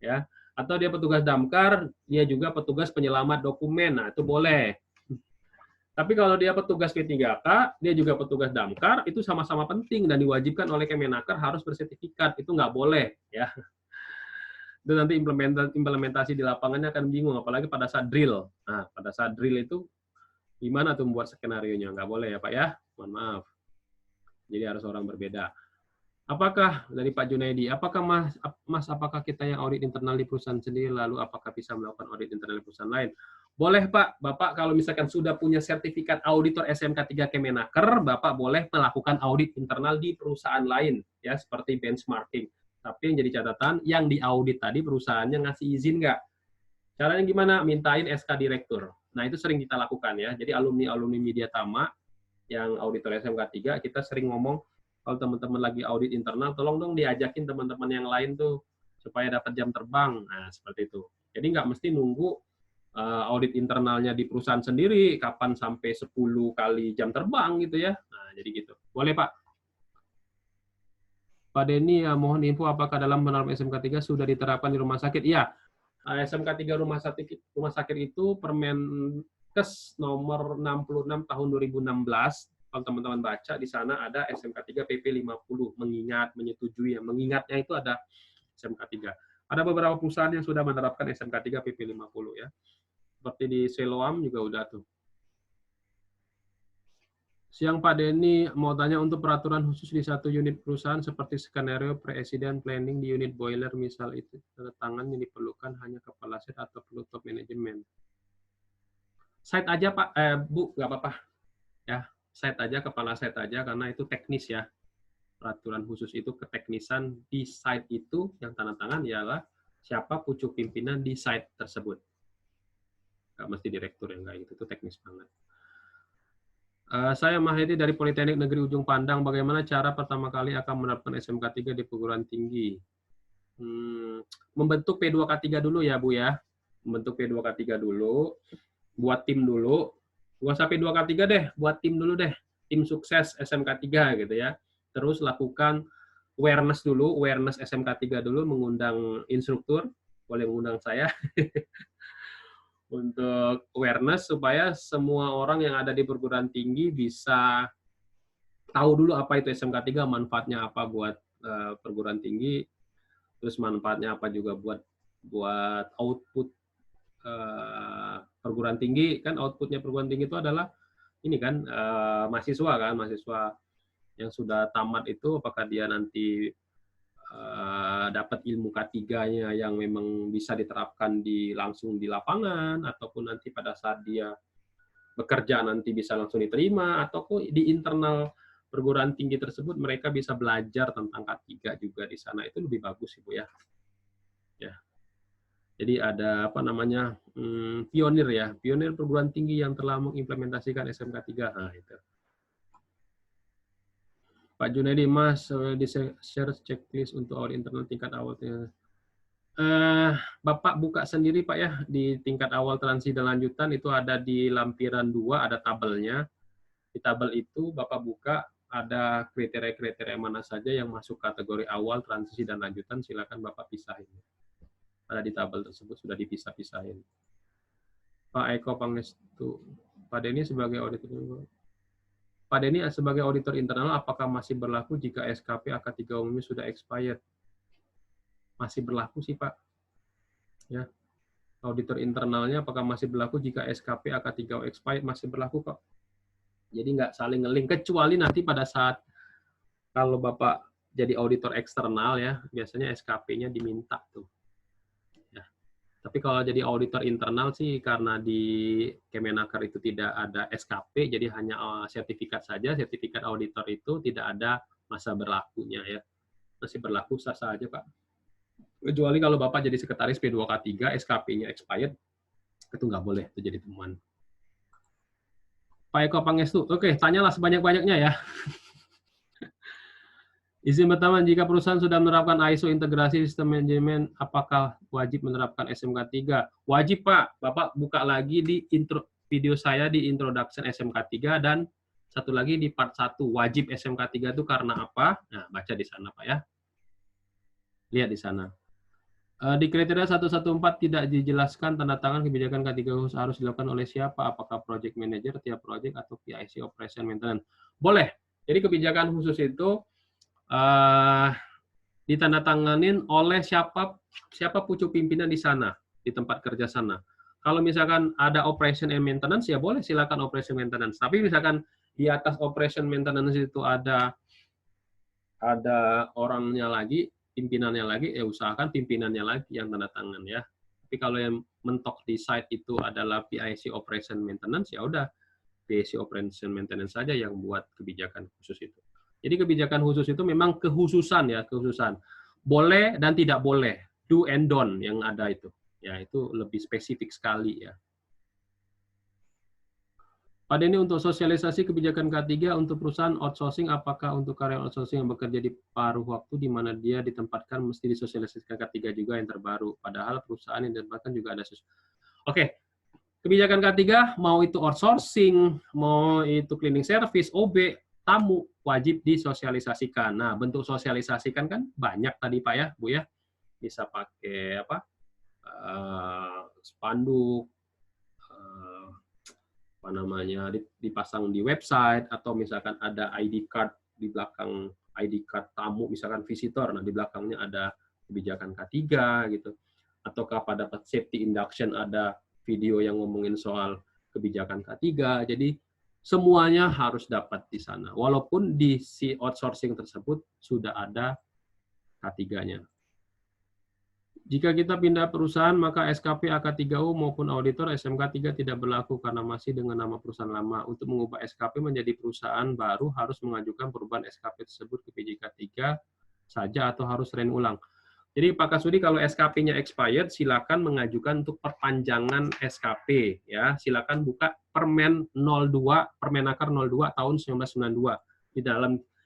ya. Atau dia petugas damkar, dia juga petugas penyelamat dokumen, nah itu boleh. Tapi kalau dia petugas P3K, dia juga petugas damkar, itu sama-sama penting dan diwajibkan oleh Kemenaker harus bersertifikat, itu nggak boleh, ya. Itu nanti implementasi di lapangannya akan bingung, apalagi pada saat drill. Nah, pada saat drill itu gimana tuh membuat skenario-nya? Nggak boleh ya Pak ya, mohon maaf. Jadi harus orang berbeda. Apakah dari Pak Junaidi, apakah apakah kita yang audit internal di perusahaan sendiri, lalu apakah bisa melakukan audit internal di perusahaan lain? Boleh Pak, Bapak kalau misalkan sudah punya sertifikat auditor SMK 3 Kemenaker, Bapak boleh melakukan audit internal di perusahaan lain, ya seperti benchmarking. Tapi yang jadi catatan, yang diaudit tadi perusahaannya ngasih izin nggak? Caranya gimana? Mintain SK direktur. Nah itu sering kita lakukan ya. Jadi alumni-alumni Media Tama yang auditor SMK 3, kita sering ngomong, kalau teman-teman lagi audit internal, tolong dong diajakin teman-teman yang lain tuh supaya dapat jam terbang. Nah, seperti itu. Jadi nggak mesti nunggu audit internalnya di perusahaan sendiri, kapan sampai 10 kali jam terbang gitu ya. Nah, jadi gitu. Boleh, Pak. Pak Denny, mohon info apakah dalam penerapkan SMK 3 sudah diterapkan di rumah sakit? Iya, SMK 3 rumah sakit itu Permenkes nomor 66 tahun 2016. Kalau teman-teman baca, di sana ada SMK 3 PP 50, mengingat, menyetujui. Mengingatnya itu ada SMK 3. Ada beberapa perusahaan yang sudah menerapkan SMK 3 PP 50 ya. Seperti di Siloam juga udah tuh. Siang Pak Denny, mau tanya untuk peraturan khusus di satu unit perusahaan seperti skenario presiden planning di unit boiler misal itu tanda tangan yang diperlukan hanya kepala site atau perlu top manajemen. Site aja Pak, Bu, nggak apa-apa. Ya, site aja, kepala site aja karena itu teknis ya. Peraturan khusus itu keteknisan di site itu yang tanda tangan ialah siapa pucuk pimpinan di site tersebut. Nggak mesti direktur yang kayak gitu, itu teknis banget. Saya Mahyadi dari Politeknik Negeri Ujung Pandang. Bagaimana cara pertama kali akan menerapkan SMK 3 di perguruan tinggi? Membentuk P2K3 dulu ya, Bu ya. Membentuk P2K3 dulu, buat tim dulu. Nggak usah P2K3 deh, buat tim dulu deh. Tim sukses SMK 3 gitu ya. Terus lakukan awareness dulu, awareness SMK 3 dulu, mengundang instruktur, boleh mengundang saya. Untuk awareness supaya semua orang yang ada di perguruan tinggi bisa tahu dulu apa itu SMK 3, manfaatnya apa buat perguruan tinggi, terus manfaatnya apa juga buat output perguruan tinggi. Kan outputnya perguruan tinggi itu adalah ini kan mahasiswa yang sudah tamat itu apakah dia nanti dapat ilmu K3-nya yang memang bisa diterapkan langsung di lapangan, ataupun nanti pada saat dia bekerja nanti bisa langsung diterima, ataupun di internal perguruan tinggi tersebut mereka bisa belajar tentang K3 juga di sana. Itu lebih bagus Ibu ya. Jadi ada apa namanya pionir ya, pionir perguruan tinggi yang telah mengimplementasikan SMK 3. Nah, itu. Pak Junaidi, Mas, di share checklist untuk audit internal tingkat awal. Bapak buka sendiri Pak ya, di tingkat awal transisi dan lanjutan itu ada di lampiran 2, ada tabelnya. Di tabel itu Bapak buka, ada kriteria-kriteria mana saja yang masuk kategori awal, transisi, dan lanjutan, silakan Bapak pisahin. Ada di tabel tersebut sudah dipisah-pisahin. Pak Eko Pangestu, Pak Denny sebagai auditor. Pak Denny sebagai auditor internal, apakah masih berlaku jika SKP AK3 umumnya sudah expired? Masih berlaku sih Pak. Ya. Auditor internalnya apakah masih berlaku jika SKP AK3 expired? Masih berlaku kok. Jadi nggak saling nge-link, kecuali nanti pada saat kalau Bapak jadi auditor eksternal ya, biasanya SKP-nya diminta tuh. Ya. Tapi kalau jadi auditor internal sih karena di Kemenaker itu tidak ada SKP, jadi hanya sertifikat saja, sertifikat auditor itu tidak ada masa berlakunya ya. Masih berlaku sah-sah aja Pak. Kecuali kalau Bapak jadi sekretaris P2K3, SKP-nya expired, itu nggak boleh itu jadi temuan. Pak Eko Pangestu, oke, tanyalah sebanyak-banyaknya ya. Izin pertama, jika perusahaan sudah menerapkan ISO integrasi sistem manajemen, apakah wajib menerapkan SMK 3? Wajib Pak, Bapak buka lagi di video saya di introduction SMK 3 dan satu lagi di part 1, wajib SMK 3 itu karena apa? Nah, baca di sana Pak ya. Lihat di sana. Di kriteria 114 tidak dijelaskan tanda tangan kebijakan K3 khusus harus dilakukan oleh siapa, apakah project manager, tiap project, atau PIC operation maintenance. Boleh. Jadi kebijakan khusus itu ditandatanganin oleh siapa pucuk pimpinan di sana, di tempat kerja sana. Kalau misalkan ada operation and maintenance, ya boleh silakan operation maintenance. Tapi misalkan di atas operation maintenance itu ada orangnya lagi, pimpinannya lagi, ya usahakan pimpinannya lagi yang tanda tangan ya. Tapi kalau yang mentok di site itu adalah PIC Operation Maintenance, ya udah PIC Operation Maintenance saja yang buat kebijakan khusus itu. Jadi kebijakan khusus itu memang kekhususan ya, kekhususan. Boleh dan tidak boleh, do and don't yang ada itu. Ya, itu lebih spesifik sekali ya. Pada ini untuk sosialisasi kebijakan K3 untuk perusahaan outsourcing, apakah untuk karyawan outsourcing yang bekerja di paruh waktu di mana dia ditempatkan mesti disosialisasikan K3 juga yang terbaru. Padahal perusahaan yang ditempatkan juga ada Oke, kebijakan K3 mau itu outsourcing, mau itu cleaning service, OB, tamu wajib disosialisasikan. Nah, bentuk sosialisasikan kan banyak tadi Pak ya, Bu ya. Bisa pakai apa? Spanduk, dipasang di website, atau misalkan ada ID card di belakang ID card tamu, misalkan visitor, nah di belakangnya ada kebijakan K3 gitu. Ataukah pada safety induction ada video yang ngomongin soal kebijakan K3. Jadi semuanya harus dapat di sana. Walaupun di si outsourcing tersebut sudah ada K3-nya. Jika kita pindah perusahaan, maka SKP AK3U maupun auditor SMK 3 tidak berlaku karena masih dengan nama perusahaan lama. Untuk mengubah SKP menjadi perusahaan baru harus mengajukan perubahan SKP tersebut ke PJK 3 saja atau harus ulang. Jadi Pak Kasudi, kalau SKP-nya expired, silakan mengajukan untuk perpanjangan SKP. Ya, silakan buka Permen 02, Permenaker 02 tahun 1992.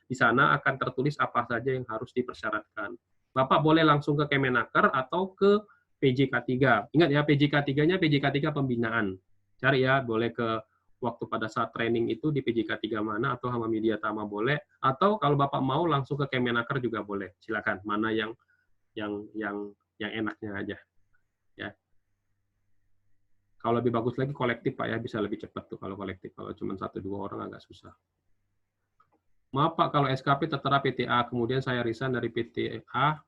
Di sana akan tertulis apa saja yang harus dipersyaratkan. Bapak boleh langsung ke Kemenaker atau ke PJK 3. Ingat ya, PJK 3-nya PJK 3 pembinaan. Cari ya, boleh ke waktu pada saat training itu di PJK 3 mana, atau Hama Media Tama boleh, atau kalau Bapak mau langsung ke Kemenaker juga boleh. Silakan, mana yang enaknya aja. Ya. Kalau lebih bagus lagi kolektif Pak ya, bisa lebih cepat tuh kalau kolektif. Kalau cuma 1-2 orang agak susah. Maaf Pak, kalau SKP tertera PTA, kemudian saya resign dari PTA,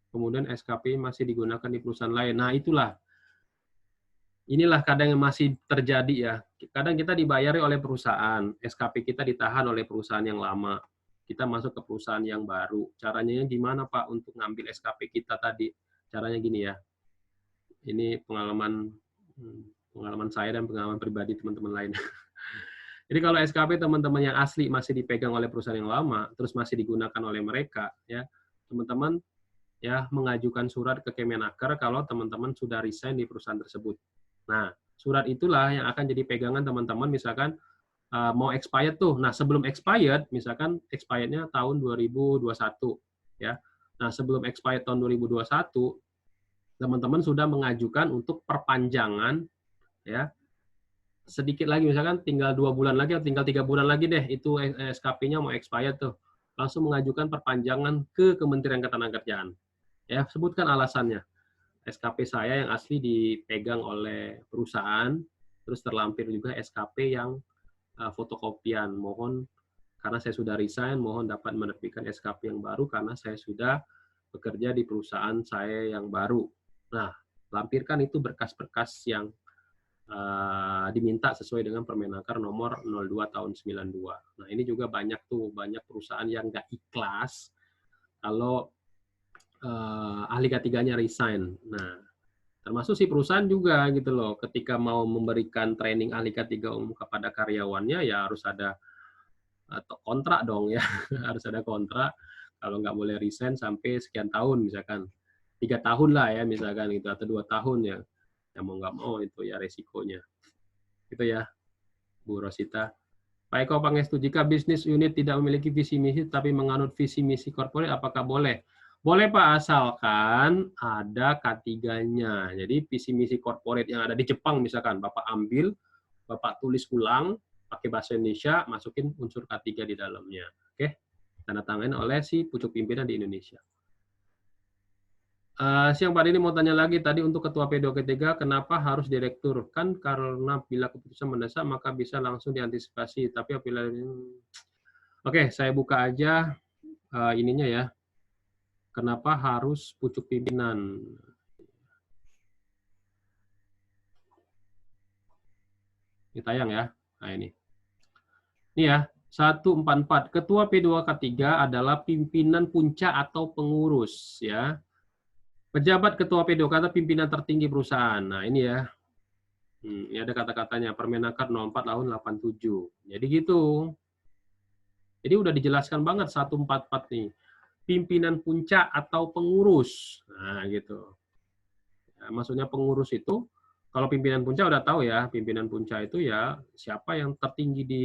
kemudian SKP masih digunakan di perusahaan lain. Nah, inilah kadang yang masih terjadi ya. Kadang kita dibayari oleh perusahaan, SKP kita ditahan oleh perusahaan yang lama. Kita masuk ke perusahaan yang baru. Caranya gimana Pak untuk ngambil SKP kita tadi? Caranya gini ya. Ini pengalaman saya dan pengalaman pribadi teman-teman lain. Jadi kalau SKP teman-teman yang asli masih dipegang oleh perusahaan yang lama, terus masih digunakan oleh mereka, ya teman-teman ya mengajukan surat ke Kemenaker kalau teman-teman sudah resign di perusahaan tersebut. Nah, surat itulah yang akan jadi pegangan teman-teman misalkan mau expired tuh. Nah, sebelum expired, misalkan expirednya tahun 2021, ya. Nah, sebelum expired tahun 2021, teman-teman sudah mengajukan untuk perpanjangan, ya, sedikit lagi, misalkan tinggal 2 bulan lagi atau tinggal 3 bulan lagi deh, itu SKP-nya mau expired tuh. Langsung mengajukan perpanjangan ke Kementerian Ketenagakerjaan. Ya, sebutkan alasannya. SKP saya yang asli dipegang oleh perusahaan, terus terlampir juga SKP yang fotokopian. Mohon, karena saya sudah resign, mohon dapat menerbitkan SKP yang baru karena saya sudah bekerja di perusahaan saya yang baru. Nah, lampirkan itu berkas-berkas yang diminta sesuai dengan Permenaker nomor 02 tahun 92. Nah, ini juga banyak perusahaan yang nggak ikhlas kalau ahli K3-nya resign. Nah, termasuk si perusahaan juga gitu loh, ketika mau memberikan training ahli K3 umum kepada karyawannya, ya harus ada kontrak dong ya, harus ada kontrak, kalau nggak boleh resign sampai sekian tahun misalkan, 3 tahun lah ya misalkan gitu, atau 2 tahun ya, yang mau nggak mau itu ya resikonya. Gitu ya, Bu Rosita. Pak Eko Pangestu, jika bisnis unit tidak memiliki visi misi tapi menganut visi misi korporat, apakah boleh? Boleh Pak, asalkan ada K3-nya. Jadi visi misi korporat yang ada di Jepang misalkan, Bapak ambil, Bapak tulis ulang, pakai bahasa Indonesia, masukin unsur K3 di dalamnya. Oke? Tanda tangan oleh si pucuk pimpinan di Indonesia. Siang Pak ini mau tanya lagi, tadi untuk Ketua P2K3, kenapa harus direktur? Kan karena bila keputusan mendesak, maka bisa langsung diantisipasi. Tapi apabila... Oke, saya buka aja ininya ya. Kenapa harus pucuk pimpinan? Ini tayang ya. Nah ini. Ini ya, 144. Ketua P2K3 adalah pimpinan puncak atau pengurus ya. Pejabat Ketua P2K atau pimpinan tertinggi perusahaan. Nah, ini ya. Ini ada kata-katanya, Permenaker 04 tahun 87. Jadi gitu. Jadi udah dijelaskan banget 144 nih. Pimpinan puncak atau pengurus. Nah, gitu. Ya, maksudnya pengurus itu, kalau pimpinan puncak udah tahu ya, pimpinan puncak itu ya siapa yang tertinggi di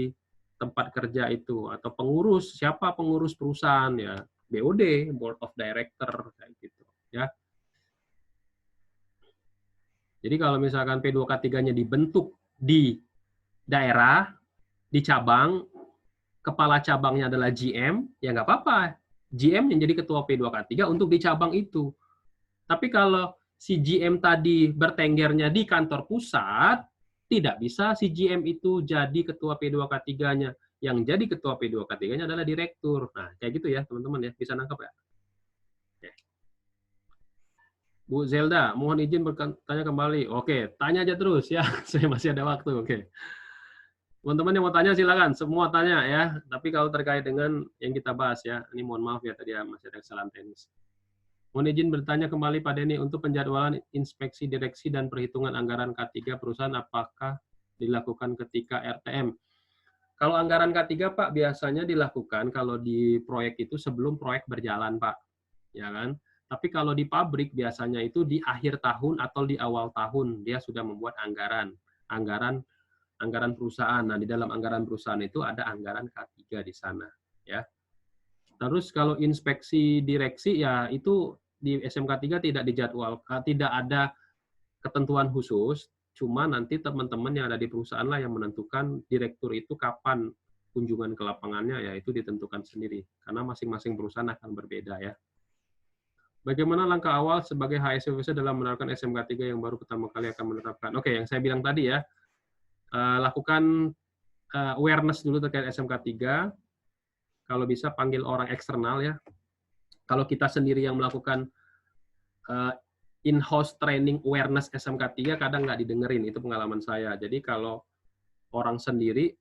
tempat kerja itu, atau pengurus, siapa pengurus perusahaan ya, BOD, Board of Director, kayak gitu. Ya. Jadi kalau misalkan P2K3-nya dibentuk di daerah, di cabang, kepala cabangnya adalah GM, ya nggak apa-apa. GM yang jadi ketua P2K3 untuk di cabang itu. Tapi kalau si GM tadi bertenggernya di kantor pusat, tidak bisa si GM itu jadi ketua P2K3-nya. Yang jadi ketua P2K3-nya adalah direktur. Nah, kayak gitu ya teman-teman ya. Bisa nangkep ya? Bu Zelda, mohon izin bertanya kembali. Oke, tanya aja terus ya. Saya masih ada waktu. Oke. Teman-teman yang mau tanya silakan. Semua tanya ya. Tapi kalau terkait dengan yang kita bahas ya, ini mohon maaf ya tadi ya masih ada kesalahan teknis. Mohon izin bertanya kembali Pak Denny, untuk penjadwalan inspeksi direksi dan perhitungan anggaran K3 perusahaan apakah dilakukan ketika RTM? Kalau anggaran K3 Pak biasanya dilakukan kalau di proyek itu sebelum proyek berjalan Pak. Ya kan? Tapi kalau di pabrik biasanya itu di akhir tahun atau di awal tahun dia sudah membuat anggaran perusahaan. Nah, di dalam anggaran perusahaan itu ada anggaran K3 di sana, ya. Terus kalau inspeksi direksi ya itu di SMK 3 tidak dijadwalkan, tidak ada ketentuan khusus, cuma nanti teman-teman yang ada di perusahaan lah yang menentukan direktur itu kapan kunjungan ke lapangannya, ya itu ditentukan sendiri karena masing-masing perusahaan akan berbeda ya. Bagaimana langkah awal sebagai HSWC dalam menerapkan SMK 3 yang baru pertama kali akan menerapkan? Oke, yang saya bilang tadi ya, lakukan awareness dulu terkait SMK 3. Kalau bisa panggil orang eksternal ya. Kalau kita sendiri yang melakukan in-house training awareness SMK 3 kadang nggak didengerin, itu pengalaman saya. Jadi kalau orang sendiri,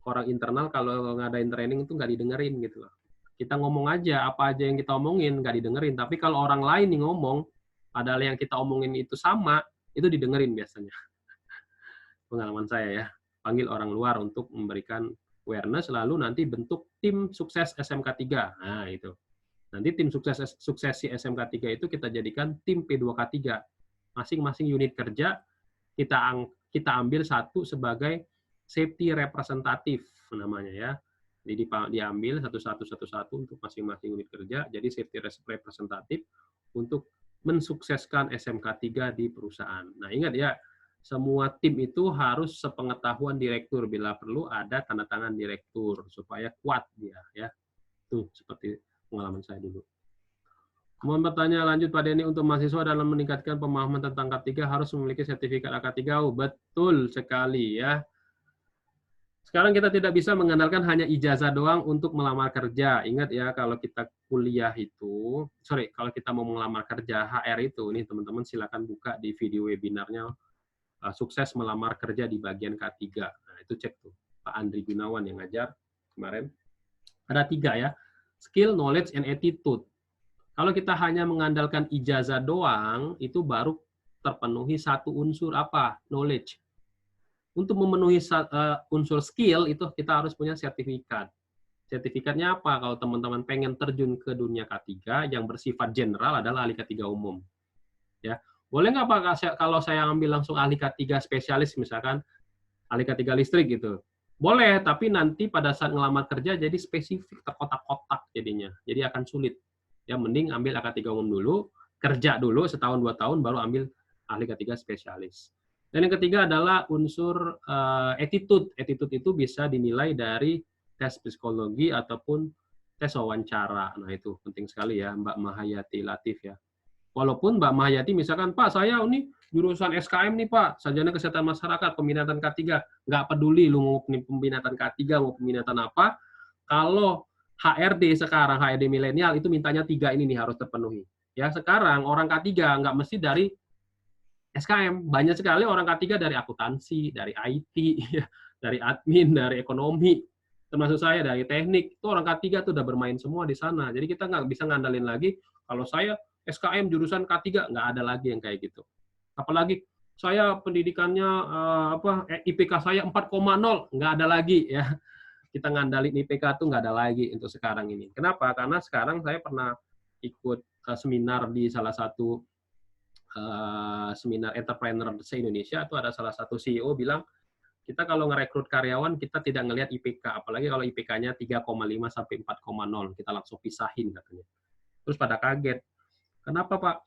orang internal kalau ngadain training itu nggak didengerin gitu loh. Kita ngomong aja, apa aja yang kita omongin, nggak didengerin. Tapi kalau orang lain nih ngomong, padahal yang kita omongin itu sama, itu didengerin biasanya. Pengalaman saya ya. Panggil orang luar untuk memberikan awareness, lalu nanti bentuk tim sukses SMK 3. Nah, itu. Nanti tim suksesi SMK 3 itu kita jadikan tim P2K3. Masing-masing unit kerja, kita ambil satu sebagai safety representatif namanya ya. Jadi diambil satu-satu untuk masing-masing unit kerja, jadi safety representatif untuk mensukseskan SMK 3 di perusahaan. Nah ingat ya, semua tim itu harus sepengetahuan direktur, bila perlu ada tanda tangan direktur supaya kuat dia ya. Tuh seperti pengalaman saya dulu. Mohon bertanya lanjut Pak Denny, untuk mahasiswa dalam meningkatkan pemahaman tentang K3 harus memiliki sertifikat AK3. Oh, betul sekali ya. Sekarang kita tidak bisa mengandalkan hanya ijazah doang untuk melamar kerja. Ingat ya, kalau kita kuliah itu, kalau kita mau melamar kerja, HR itu, nih teman-teman silakan buka di video webinarnya, sukses melamar kerja di bagian K3. Nah, itu cek tuh, Pak Andri Gunawan yang ngajar kemarin. Ada 3 ya, skill, knowledge, and attitude. Kalau kita hanya mengandalkan ijazah doang, itu baru terpenuhi satu unsur apa? Knowledge. Untuk memenuhi unsur skill itu kita harus punya sertifikat. Sertifikatnya apa? Kalau teman-teman pengen terjun ke dunia K3 yang bersifat general adalah ahli K3 umum. Ya, boleh nggak Pak kalau saya ambil langsung ahli K3 spesialis misalkan ahli K3 listrik gitu? Boleh, tapi nanti pada saat ngelamar kerja jadi spesifik, terkotak-kotak jadinya. Jadi akan sulit. Ya mending ambil AK3 umum dulu, kerja dulu setahun 2 tahun baru ambil ahli K3 spesialis. Dan yang ketiga adalah unsur attitude. Attitude itu bisa dinilai dari tes psikologi ataupun tes wawancara. Nah, itu penting sekali ya, Mbak Mahayati Latif ya. Walaupun Mbak Mahayati misalkan, Pak, saya ini jurusan SKM nih, Pak, Sarjana Kesehatan Masyarakat, peminatan K3. Nggak peduli lu mau peminatan K3, mau peminatan apa. Kalau HRD sekarang, HRD milenial, itu mintanya 3 ini nih harus terpenuhi. Ya, sekarang orang K3 nggak mesti dari SKM, banyak sekali orang K3 dari akuntansi, dari IT, dari admin, dari ekonomi, termasuk saya dari teknik. Itu orang K3 tuh udah bermain semua di sana. Jadi kita nggak bisa ngandalin lagi, kalau saya SKM jurusan K3, nggak ada lagi yang kayak gitu. Apalagi saya pendidikannya IPK saya 4,0, nggak ada lagi ya. Kita ngandalin IPK tuh nggak ada lagi untuk sekarang ini. Kenapa? Karena sekarang saya pernah ikut seminar di salah satu seminar entrepreneur se-Indonesia, itu ada salah satu CEO bilang, kita kalau ngerekrut karyawan, kita tidak ngelihat IPK, apalagi kalau IPK-nya 3,5 sampai 4,0, kita langsung pisahin katanya. Terus pada kaget, kenapa Pak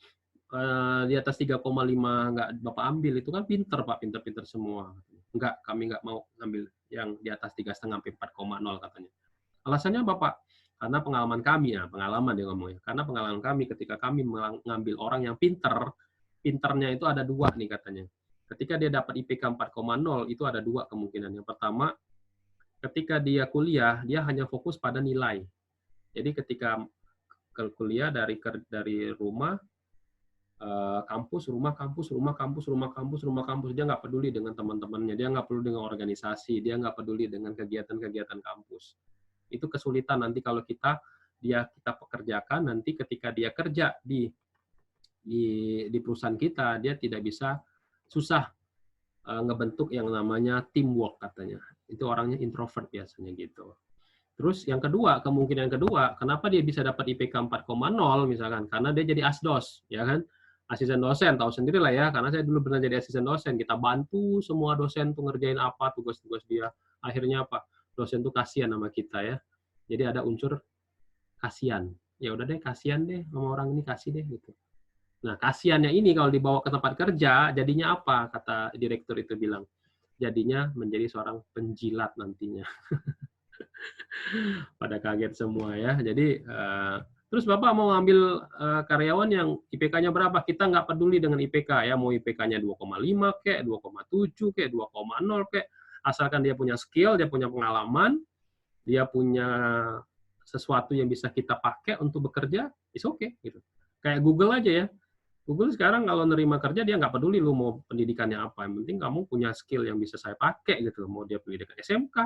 di atas 3,5 nggak Bapak ambil? Itu kan pinter Pak, pinter-pinter semua. Enggak, kami nggak mau ngambil yang di atas 3,5 sampai 4,0 katanya. Alasannya Bapak, karena pengalaman kami, ya pengalaman dia ngomongnya, karena pengalaman kami ketika kami mengambil orang yang pinternya itu ada 2 nih katanya. Ketika dia dapat IPK 4,0 itu ada 2 kemungkinan. Yang pertama, ketika dia kuliah, dia hanya fokus pada nilai. Jadi ketika kuliah dari rumah, kampus, rumah, kampus, rumah, kampus, rumah, kampus, rumah, kampus, dia nggak peduli dengan teman-temannya, dia nggak peduli dengan organisasi, dia nggak peduli dengan kegiatan-kegiatan kampus. Itu kesulitan nanti kalau kita pekerjakan, nanti ketika dia kerja di perusahaan kita, dia tidak bisa, susah ngebentuk yang namanya teamwork katanya. Itu orangnya introvert biasanya gitu. Terus yang kedua, kemungkinan kedua, kenapa dia bisa dapat IPK 4,0 misalkan? Karena dia jadi asdos, ya kan? Asisten dosen, tahu sendiri lah ya, karena saya dulu pernah jadi asisten dosen. Kita bantu semua dosen tuh ngerjain apa, tugas-tugas dia. Akhirnya apa? Dosen tuh kasihan sama kita ya. Jadi ada unsur kasihan. Ya udah deh, kasihan deh sama orang ini, kasih deh gitu. Nah, kasihannya ini kalau dibawa ke tempat kerja, jadinya apa? Kata direktur itu bilang, jadinya menjadi seorang penjilat nantinya. Pada kaget semua ya. Jadi, terus Bapak mau ngambil karyawan yang IPK-nya berapa? Kita nggak peduli dengan IPK ya, mau IPK-nya 2,5 kek, 2,7 kek, 2,0 kek, asalkan dia punya skill, dia punya pengalaman, dia punya sesuatu yang bisa kita pakai untuk bekerja, is okay gitu. Kayak Google aja ya. Google sekarang kalau nerima kerja dia nggak peduli lu mau pendidikannya apa, yang penting kamu punya skill yang bisa saya pakai gitu. Mau dia pendidikan SMK,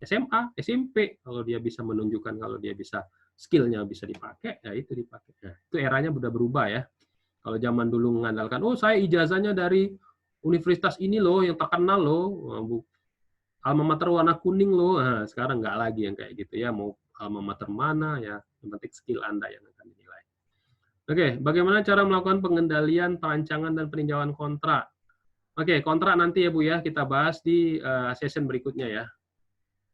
SMA, SMP, kalau dia bisa menunjukkan kalau dia bisa skill-nya bisa dipakai, ya itu dipakai. Nah, itu eranya sudah berubah ya. Kalau zaman dulu mengandalkan, oh saya ijazahnya dari universitas ini loh, yang terkenal loh, alma mater warna kuning loh. Nah, sekarang nggak lagi yang kayak gitu ya. Mau alma mater mana ya, yang penting skill Anda yang akan dinilai. Oke, bagaimana cara melakukan pengendalian, perancangan, dan peninjauan kontrak? Oke, kontrak nanti ya Bu ya, kita bahas di session berikutnya ya.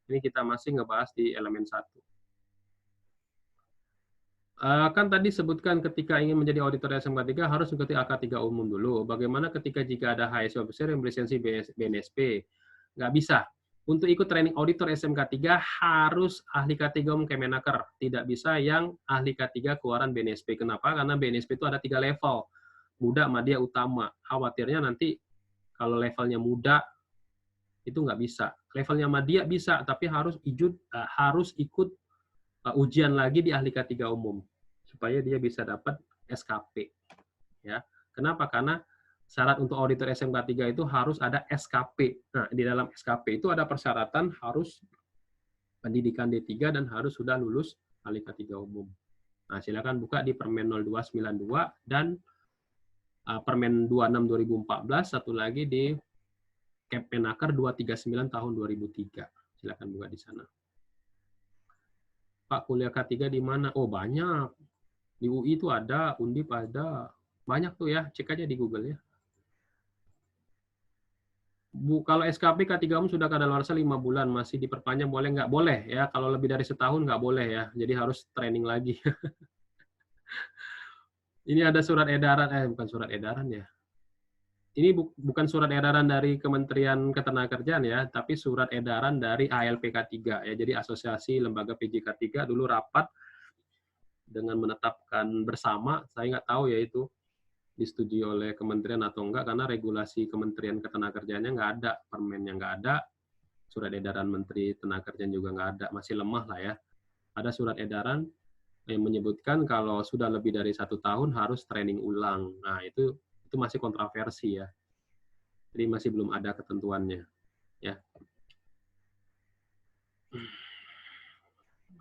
Ini kita masih ngebahas di elemen 1. Kan tadi sebutkan ketika ingin menjadi auditor SMK 3 harus mengikuti AK3 umum dulu. Bagaimana ketika jika ada HSE officer yang berlisensi BNSP? Nggak bisa. Untuk ikut training auditor SMK 3 harus ahli K3 umum Kemenaker. Tidak bisa yang ahli K3 keluaran BNSP. Kenapa? Karena BNSP itu ada 3 level. Muda, madya, utama. Khawatirnya nanti kalau levelnya muda itu nggak bisa. Levelnya madya bisa, tapi harus ikut ujian lagi di ahli K3 umum supaya dia bisa dapat SKP. Ya. Kenapa? Karena syarat untuk auditor SMK 3 itu harus ada SKP. Nah, di dalam SKP itu ada persyaratan harus pendidikan D3 dan harus sudah lulus ahli K3 umum. Nah, silakan buka di Permen 0292 dan Permen 26 2014, satu lagi di Kemenaker 239 tahun 2003. Silakan buka di sana. Pak, kuliah K3 di mana? Oh, banyak. Di UI itu ada, Undip ada. Banyak tuh ya, cek aja di Google ya. Kalau SKP K3 umum sudah kadaluarsa 5 bulan, masih diperpanjang boleh nggak? Boleh ya, kalau lebih dari setahun nggak boleh ya, jadi harus training lagi. Ini ada surat edaran, bukan surat edaran ya. Ini bukan surat edaran dari Kementerian Ketenagakerjaan ya, tapi surat edaran dari ALPK3 ya, jadi Asosiasi Lembaga PJK3 dulu rapat dengan menetapkan bersama, saya nggak tahu ya itu disetujui oleh kementerian atau enggak, karena regulasi Kementerian Ketenagakerjaannya nggak ada, permennya nggak ada, surat edaran Menteri Tenagakerjaan juga nggak ada, masih lemah lah ya. Ada surat edaran yang menyebutkan kalau sudah lebih dari 1 tahun harus training ulang. Nah, itu masih kontroversi ya. Jadi masih belum ada ketentuannya. Ya.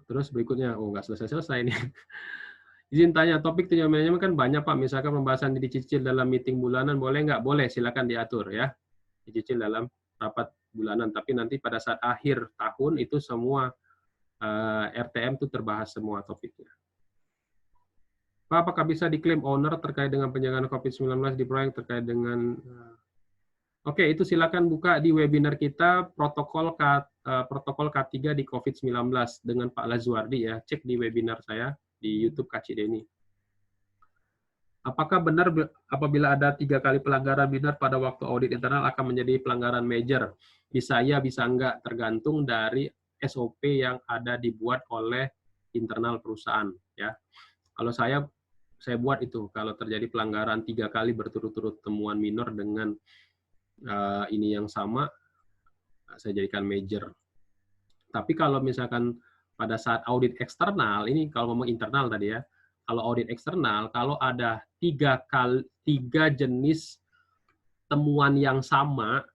Terus berikutnya, oh nggak selesai-selesai nih. Izin tanya, topik tinjauan manajemen kan banyak Pak, misalkan pembahasan dicicil dalam meeting bulanan, boleh nggak? Boleh, silakan diatur ya. Dicicil dalam rapat bulanan, tapi nanti pada saat akhir tahun itu semua RTM itu terbahas semua topiknya. Pak, apakah bisa diklaim owner terkait dengan penjagaan COVID-19 di proyek terkait dengan Oke, itu silakan buka di webinar kita protokol K3 di COVID-19 dengan Pak Lazuardi ya. Cek di webinar saya di YouTube Kak Deni. Apakah benar apabila ada 3 kali pelanggaran minor pada waktu audit internal akan menjadi pelanggaran major? Bisa ya, bisa enggak, tergantung dari SOP yang ada dibuat oleh internal perusahaan ya. Kalau saya buat itu, kalau terjadi pelanggaran 3 kali berturut-turut temuan minor dengan ini yang sama, saya jadikan major. Tapi kalau misalkan pada saat audit eksternal, ini kalau ngomong internal tadi ya, kalau audit eksternal, kalau ada 3 jenis temuan yang sama,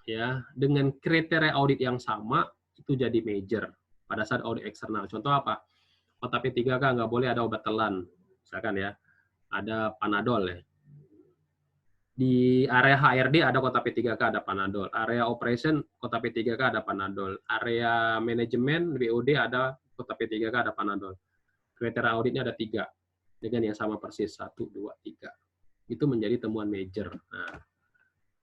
ya dengan kriteria audit yang sama, itu jadi major pada saat audit eksternal. Contoh apa? Kota P3K nggak boleh ada obat telan, misalkan ya, ada Panadol ya. Di area HRD ada kota P3K ada Panadol, area operation kota P3K ada Panadol, area manajemen BOD ada kota P3K ada Panadol. Kriteria auditnya ada 3 dengan yang sama persis 1, 2, 3. Itu menjadi temuan major. Nah,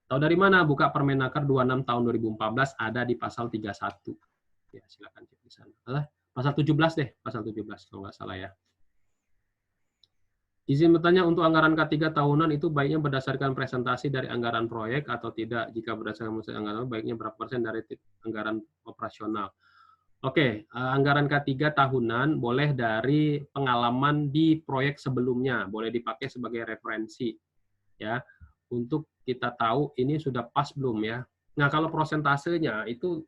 tahu dari mana? Buka Permenaker 26 tahun 2014 ada di pasal 31. Ya, silakan cek di sana. Pasal 17 deh, pasal 17 kalau nggak salah ya. Izin bertanya, untuk anggaran K3 tahunan itu baiknya berdasarkan presentasi dari anggaran proyek atau tidak? Jika berdasarkan anggaran, baiknya berapa persen dari anggaran operasional? Oke, anggaran K3 tahunan boleh dari pengalaman di proyek sebelumnya, boleh dipakai sebagai referensi, ya, untuk kita tahu ini sudah pas belum ya. Nah, kalau prosentasenya itu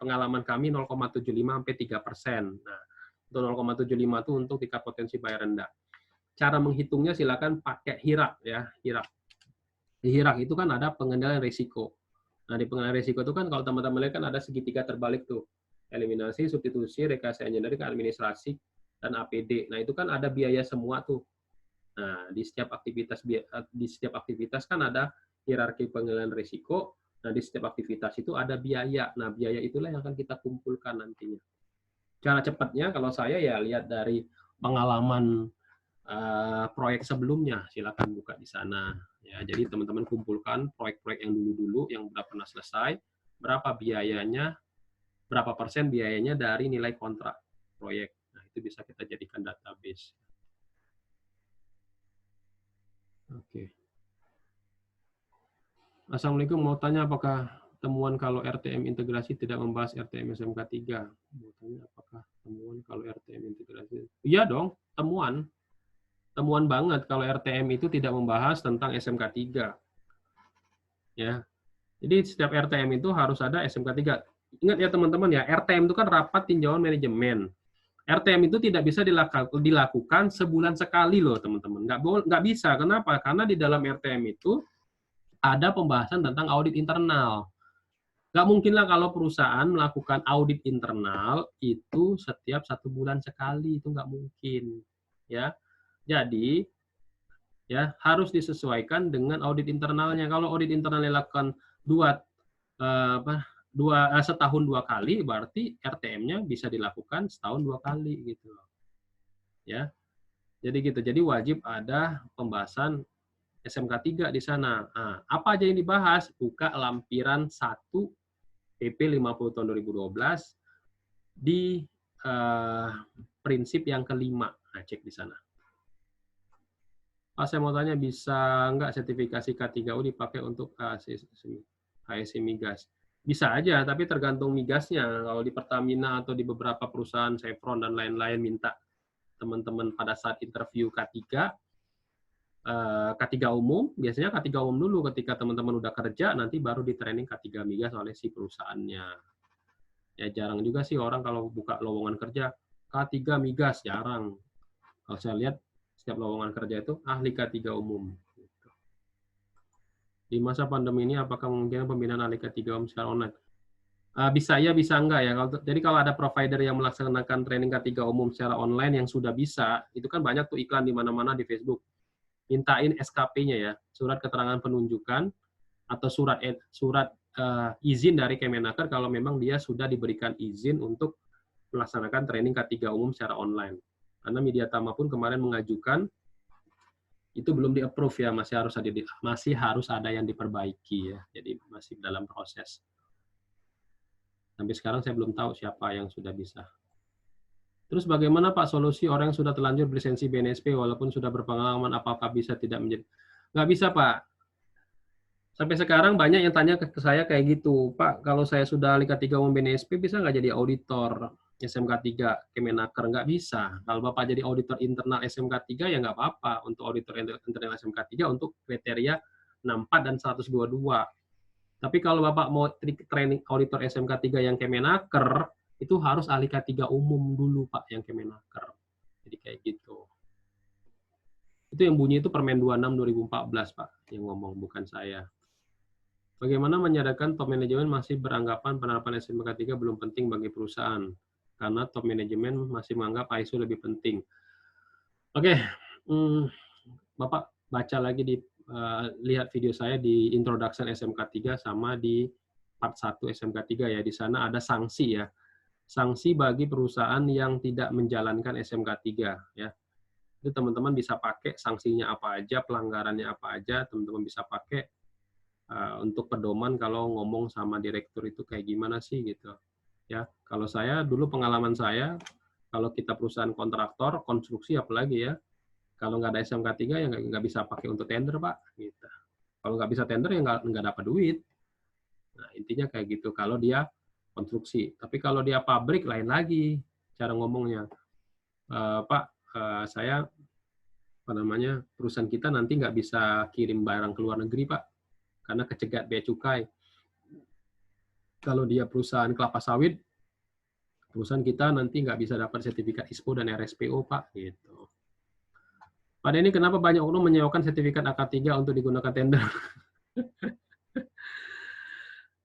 pengalaman kami 0,75 sampai 3%. Nah, untuk 0,75 itu untuk tingkat potensi bayar rendah. Cara menghitungnya silakan pakai HIRAK ya, HIRAK. Di HIRAK itu kan ada pengendalian risiko. Nah, di pengendalian risiko itu kan kalau teman-teman lihat kan ada segitiga terbalik tuh. Eliminasi, substitusi, rekayasa engineering, administrasi, dan APD. Nah, itu kan ada biaya semua tuh. Nah, di setiap aktivitas kan ada hierarki pengendalian risiko. Nah, di setiap aktivitas itu ada biaya. Nah, biaya itulah yang akan kita kumpulkan nantinya. Cara cepatnya kalau saya ya lihat dari pengalaman proyek sebelumnya, silakan buka di sana. Ya, jadi teman-teman kumpulkan proyek-proyek yang dulu-dulu yang sudah pernah selesai, berapa biayanya, berapa persen biayanya dari nilai kontrak proyek. Nah, itu bisa kita jadikan database. Oke. Assalamualaikum, mau tanya apakah temuan kalau RTM integrasi tidak membahas RTM SMK 3? Mau tanya apakah temuan kalau RTM integrasi? Iya dong, temuan. Temuan banget kalau RTM itu tidak membahas tentang SMK 3. Ya. Jadi setiap RTM itu harus ada SMK 3. Ingat ya teman-teman ya, RTM itu kan rapat tinjauan manajemen. RTM itu tidak bisa dilakukan sebulan sekali loh teman-teman. Nggak bisa. Kenapa? Karena di dalam RTM itu ada pembahasan tentang audit internal. Nggak mungkin lah kalau perusahaan melakukan audit internal itu setiap 1 bulan sekali, itu nggak mungkin. Ya, jadi ya harus disesuaikan dengan audit internalnya. Kalau audit internalnya dilakukan setahun 2 kali, berarti RTM-nya bisa dilakukan setahun 2 kali gitu. Ya, jadi gitu. Jadi wajib ada pembahasan SMK 3 di sana. Nah, apa aja yang dibahas? Buka lampiran 1 PP 50 tahun 2012 di prinsip yang kelima. Nah, cek di sana. Saya mau tanya, bisa nggak sertifikasi K3U dipakai untuk HSI migas? Bisa aja, tapi tergantung migasnya. Kalau di Pertamina atau di beberapa perusahaan Chevron dan lain-lain minta teman-teman pada saat interview K3 umum, biasanya K3 umum dulu ketika teman-teman udah kerja, nanti baru di training K3 migas oleh si perusahaannya. Ya jarang juga sih orang kalau buka lowongan kerja K3 migas, jarang. Kalau saya lihat setiap lowongan kerja itu ahli K3 umum. Di masa pandemi ini apakah mungkin pembinaan ahli K3 umum secara online? Bisa ya, bisa enggak ya. Jadi kalau ada provider yang melaksanakan training K3 umum secara online yang sudah bisa, itu kan banyak tuh iklan di mana-mana di Facebook. Mintain SKP-nya ya, surat keterangan penunjukan atau surat izin dari Kemenaker kalau memang dia sudah diberikan izin untuk melaksanakan training K3 umum secara online. Karena Mediatama pun kemarin mengajukan, itu belum di-approve ya, masih harus ada yang diperbaiki ya. Jadi masih dalam proses. Sampai sekarang saya belum tahu siapa yang sudah bisa. Terus bagaimana Pak solusi orang yang sudah terlanjur berlisensi BNSP walaupun sudah berpengalaman, apakah bisa tidak menjadi? Nggak bisa Pak. Sampai sekarang banyak yang tanya ke saya kayak gitu, Pak, kalau saya sudah K3 umum BNSP bisa nggak jadi auditor SMK 3 Kemenaker? Nggak bisa. Kalau Bapak jadi auditor internal SMK 3 ya nggak apa-apa untuk auditor internal SMK 3 untuk kriteria 64 dan 122. Tapi kalau Bapak mau training auditor SMK 3 yang Kemenaker, itu harus ahli K3 umum dulu, Pak, yang Kemenaker. Jadi kayak gitu. Itu yang bunyi itu Permen 26 2014, Pak, yang ngomong, bukan saya. Bagaimana menyadarkan top manajemen masih beranggapan penerapan SMK 3 belum penting bagi perusahaan? Karena top manajemen masih menganggap ISO lebih penting. Oke, Bapak baca lagi lihat video saya di Introduction SMK 3 sama di part 1 SMK 3 ya. Di sana ada sanksi ya. Sanksi bagi perusahaan yang tidak menjalankan SMK 3 ya. Itu teman-teman bisa pakai sanksinya apa aja, pelanggarannya apa aja, teman-teman bisa pakai untuk pedoman kalau ngomong sama direktur itu kayak gimana sih gitu. Ya, kalau saya dulu pengalaman saya, kalau kita perusahaan kontraktor, konstruksi apalagi ya, kalau nggak ada SMK 3 ya nggak bisa pakai untuk tender, Pak. Gitu. Kalau nggak bisa tender ya nggak dapat duit. Nah, intinya kayak gitu kalau dia konstruksi. Tapi kalau dia pabrik lain lagi cara ngomongnya. Pak, saya perusahaan kita nanti nggak bisa kirim barang ke luar negeri, Pak, karena kecegat bea cukai. Kalau dia perusahaan kelapa sawit, perusahaan kita nanti nggak bisa dapat sertifikat ISPO dan RSPO, Pak. Gitu. Pak Denny, kenapa banyak oknum menyewakan sertifikat AK3 untuk digunakan tender?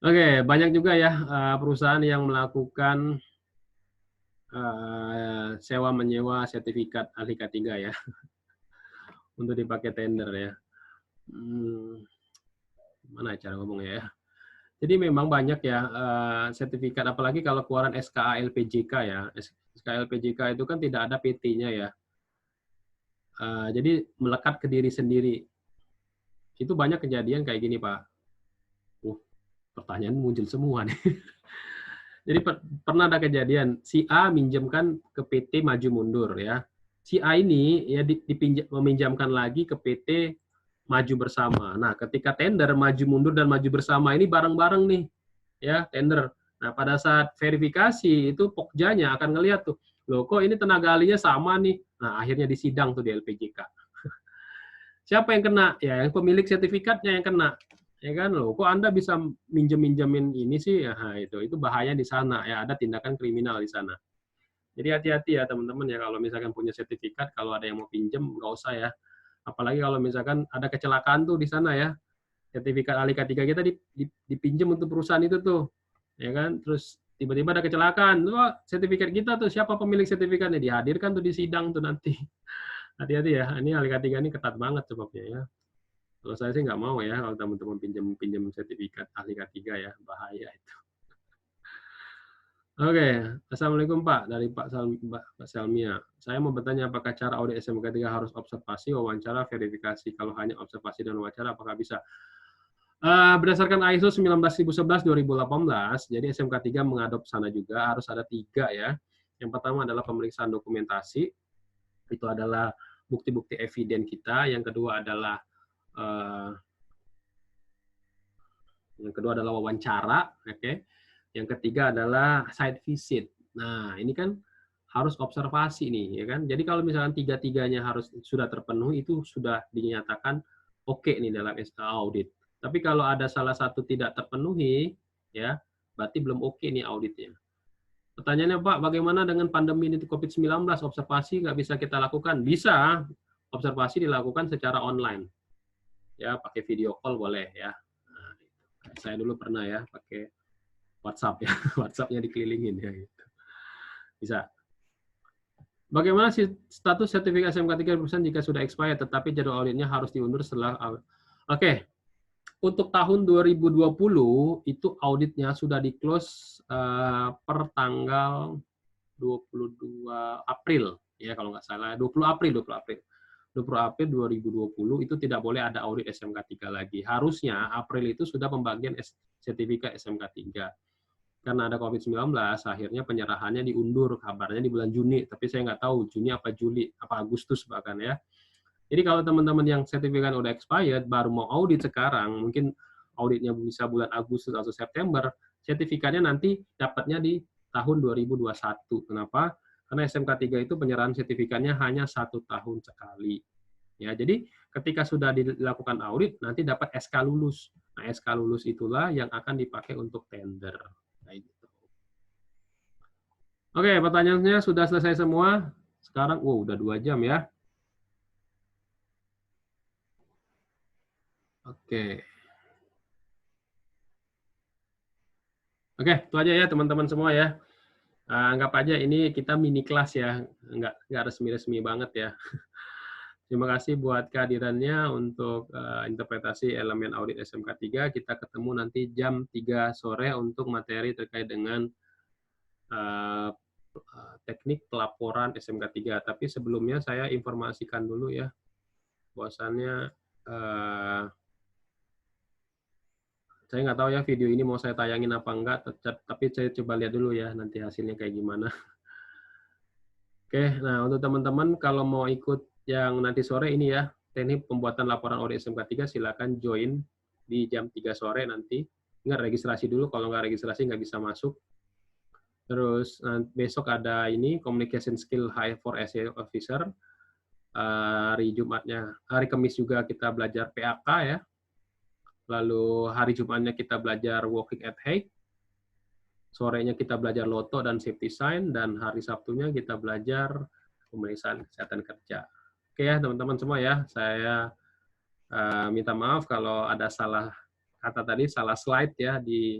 Oke, banyak juga ya perusahaan yang melakukan sewa menyewa sertifikat ahli K3 ya untuk dipakai tender ya. Mana cara ngomongnya ya? Jadi memang banyak ya sertifikat, apalagi kalau keluaran SKA LPJK ya. SKA LPJK itu kan tidak ada PT-nya ya. Jadi melekat ke diri sendiri. Itu banyak kejadian kayak gini, Pak. Pertanyaan muncul semua nih. Jadi pernah ada kejadian si A minjemkan ke PT Maju Mundur ya. Si A ini ya meminjamkan lagi ke PT Maju Bersama. Nah, ketika tender Maju Mundur dan Maju Bersama ini bareng-bareng nih ya tender. Nah, pada saat verifikasi itu Pokjanya akan ngelihat tuh, loh kok ini tenaga ahlinya sama nih. Nah, akhirnya disidang tuh di LPJK. Siapa yang kena? Ya, yang pemilik sertifikatnya yang kena. Ya kan, loh, kok Anda bisa minjem-minjemin ini sih? Ya, itu bahaya di sana. Ya, ada tindakan kriminal di sana. Jadi hati-hati ya teman-teman ya, kalau misalkan punya sertifikat, kalau ada yang mau pinjem, nggak usah ya. Apalagi kalau misalkan ada kecelakaan tuh di sana ya, sertifikat ahli K3 kita dipinjam untuk perusahaan itu tuh. Ya kan, terus tiba-tiba ada kecelakaan. Wah, sertifikat kita tuh, siapa pemilik sertifikatnya? Dihadirkan tuh di sidang tuh nanti. Hati-hati ya, ini ahli K3 ini ketat banget sebabnya ya. Kalau saya sih nggak mau ya kalau teman-teman pinjam sertifikat ahli K3 ya, bahaya itu. Oke, Assalamualaikum Pak, dari Pak Selmia. Saya mau bertanya apakah cara audit SMK 3 harus observasi, wawancara, verifikasi? Kalau hanya observasi dan wawancara, apakah bisa? Berdasarkan ISO 19011-2018, jadi SMK 3 mengadop sana juga, harus ada 3 ya. Yang pertama adalah pemeriksaan dokumentasi, itu adalah bukti-bukti eviden kita. Yang kedua adalah wawancara, oke. Yang ketiga adalah site visit. Nah, ini kan harus observasi nih, ya kan? Jadi kalau misalkan tiga-tiganya harus sudah terpenuhi, itu sudah dinyatakan oke nih dalam audit. Tapi kalau ada salah satu tidak terpenuhi, ya berarti belum oke nih auditnya. Pertanyaannya Pak, bagaimana dengan pandemi ini COVID-19? Observasi nggak bisa kita lakukan? Bisa, observasi dilakukan secara online. Ya, pakai video call boleh ya. Nah, saya dulu pernah ya pakai WhatsApp ya, WhatsApp-nya dikelilingin ya gitu. Bisa. Bagaimana status sertifikasi SMK 3 perusahaan jika sudah expired tetapi jadwal auditnya harus diundur setelah Oke. Untuk tahun 2020 itu auditnya sudah di-close per tanggal 22 April ya kalau nggak salah 20 April 2020 itu tidak boleh ada audit SMK 3 lagi. Harusnya April itu sudah pembagian sertifikat SMK 3. Karena ada COVID-19, akhirnya penyerahannya diundur, kabarnya di bulan Juni, tapi saya nggak tahu Juni apa Juli, apa Agustus bahkan ya. Jadi kalau teman-teman yang sertifikat udah expired, baru mau audit sekarang, mungkin auditnya bisa bulan Agustus atau September, sertifikatnya nanti dapatnya di tahun 2021. Kenapa? Karena SMK 3 itu penyerahan sertifikatnya hanya 1 tahun sekali. Ya, jadi ketika sudah dilakukan audit, nanti dapat SK lulus. Nah, SK lulus itulah yang akan dipakai untuk tender. Gitu. Oke, pertanyaannya sudah selesai semua. Sekarang, udah 2 jam ya. Oke. Oke, itu aja ya teman-teman semua ya. Anggap aja ini kita mini kelas ya, nggak resmi-resmi banget ya. Terima kasih buat kehadirannya untuk interpretasi elemen audit SMK 3. Kita ketemu nanti jam 3 sore untuk materi terkait dengan teknik pelaporan SMK 3. Tapi sebelumnya saya informasikan dulu ya, bahwasannya saya nggak tahu ya video ini mau saya tayangin apa enggak, tapi saya coba lihat dulu ya nanti hasilnya kayak gimana. Oke, nah untuk teman-teman kalau mau ikut yang nanti sore ini ya, teknik pembuatan laporan audit SMK 3, silakan join di jam 3 sore nanti. Ingat registrasi dulu, kalau nggak registrasi nggak bisa masuk. Terus besok ada ini, Communication Skill High for SE Officer. Hari Jumatnya, hari Kamis juga kita belajar PAK ya. Lalu hari Jumatnya kita belajar Working at Hague. Sorenya kita belajar Loto dan Safety Sign, dan hari Sabtunya kita belajar pemeriksaan kesehatan kerja. Oke ya teman-teman semua ya, saya minta maaf kalau ada salah kata tadi, salah slide ya di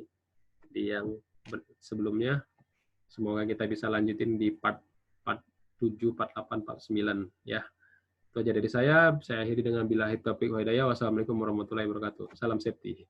yang sebelumnya. Semoga kita bisa lanjutin di part 47, 48, 49 ya. Itu aja dari saya akhiri dengan billahi taufiq wal hidayah. Wassalamualaikum warahmatullahi wabarakatuh. Salam safety.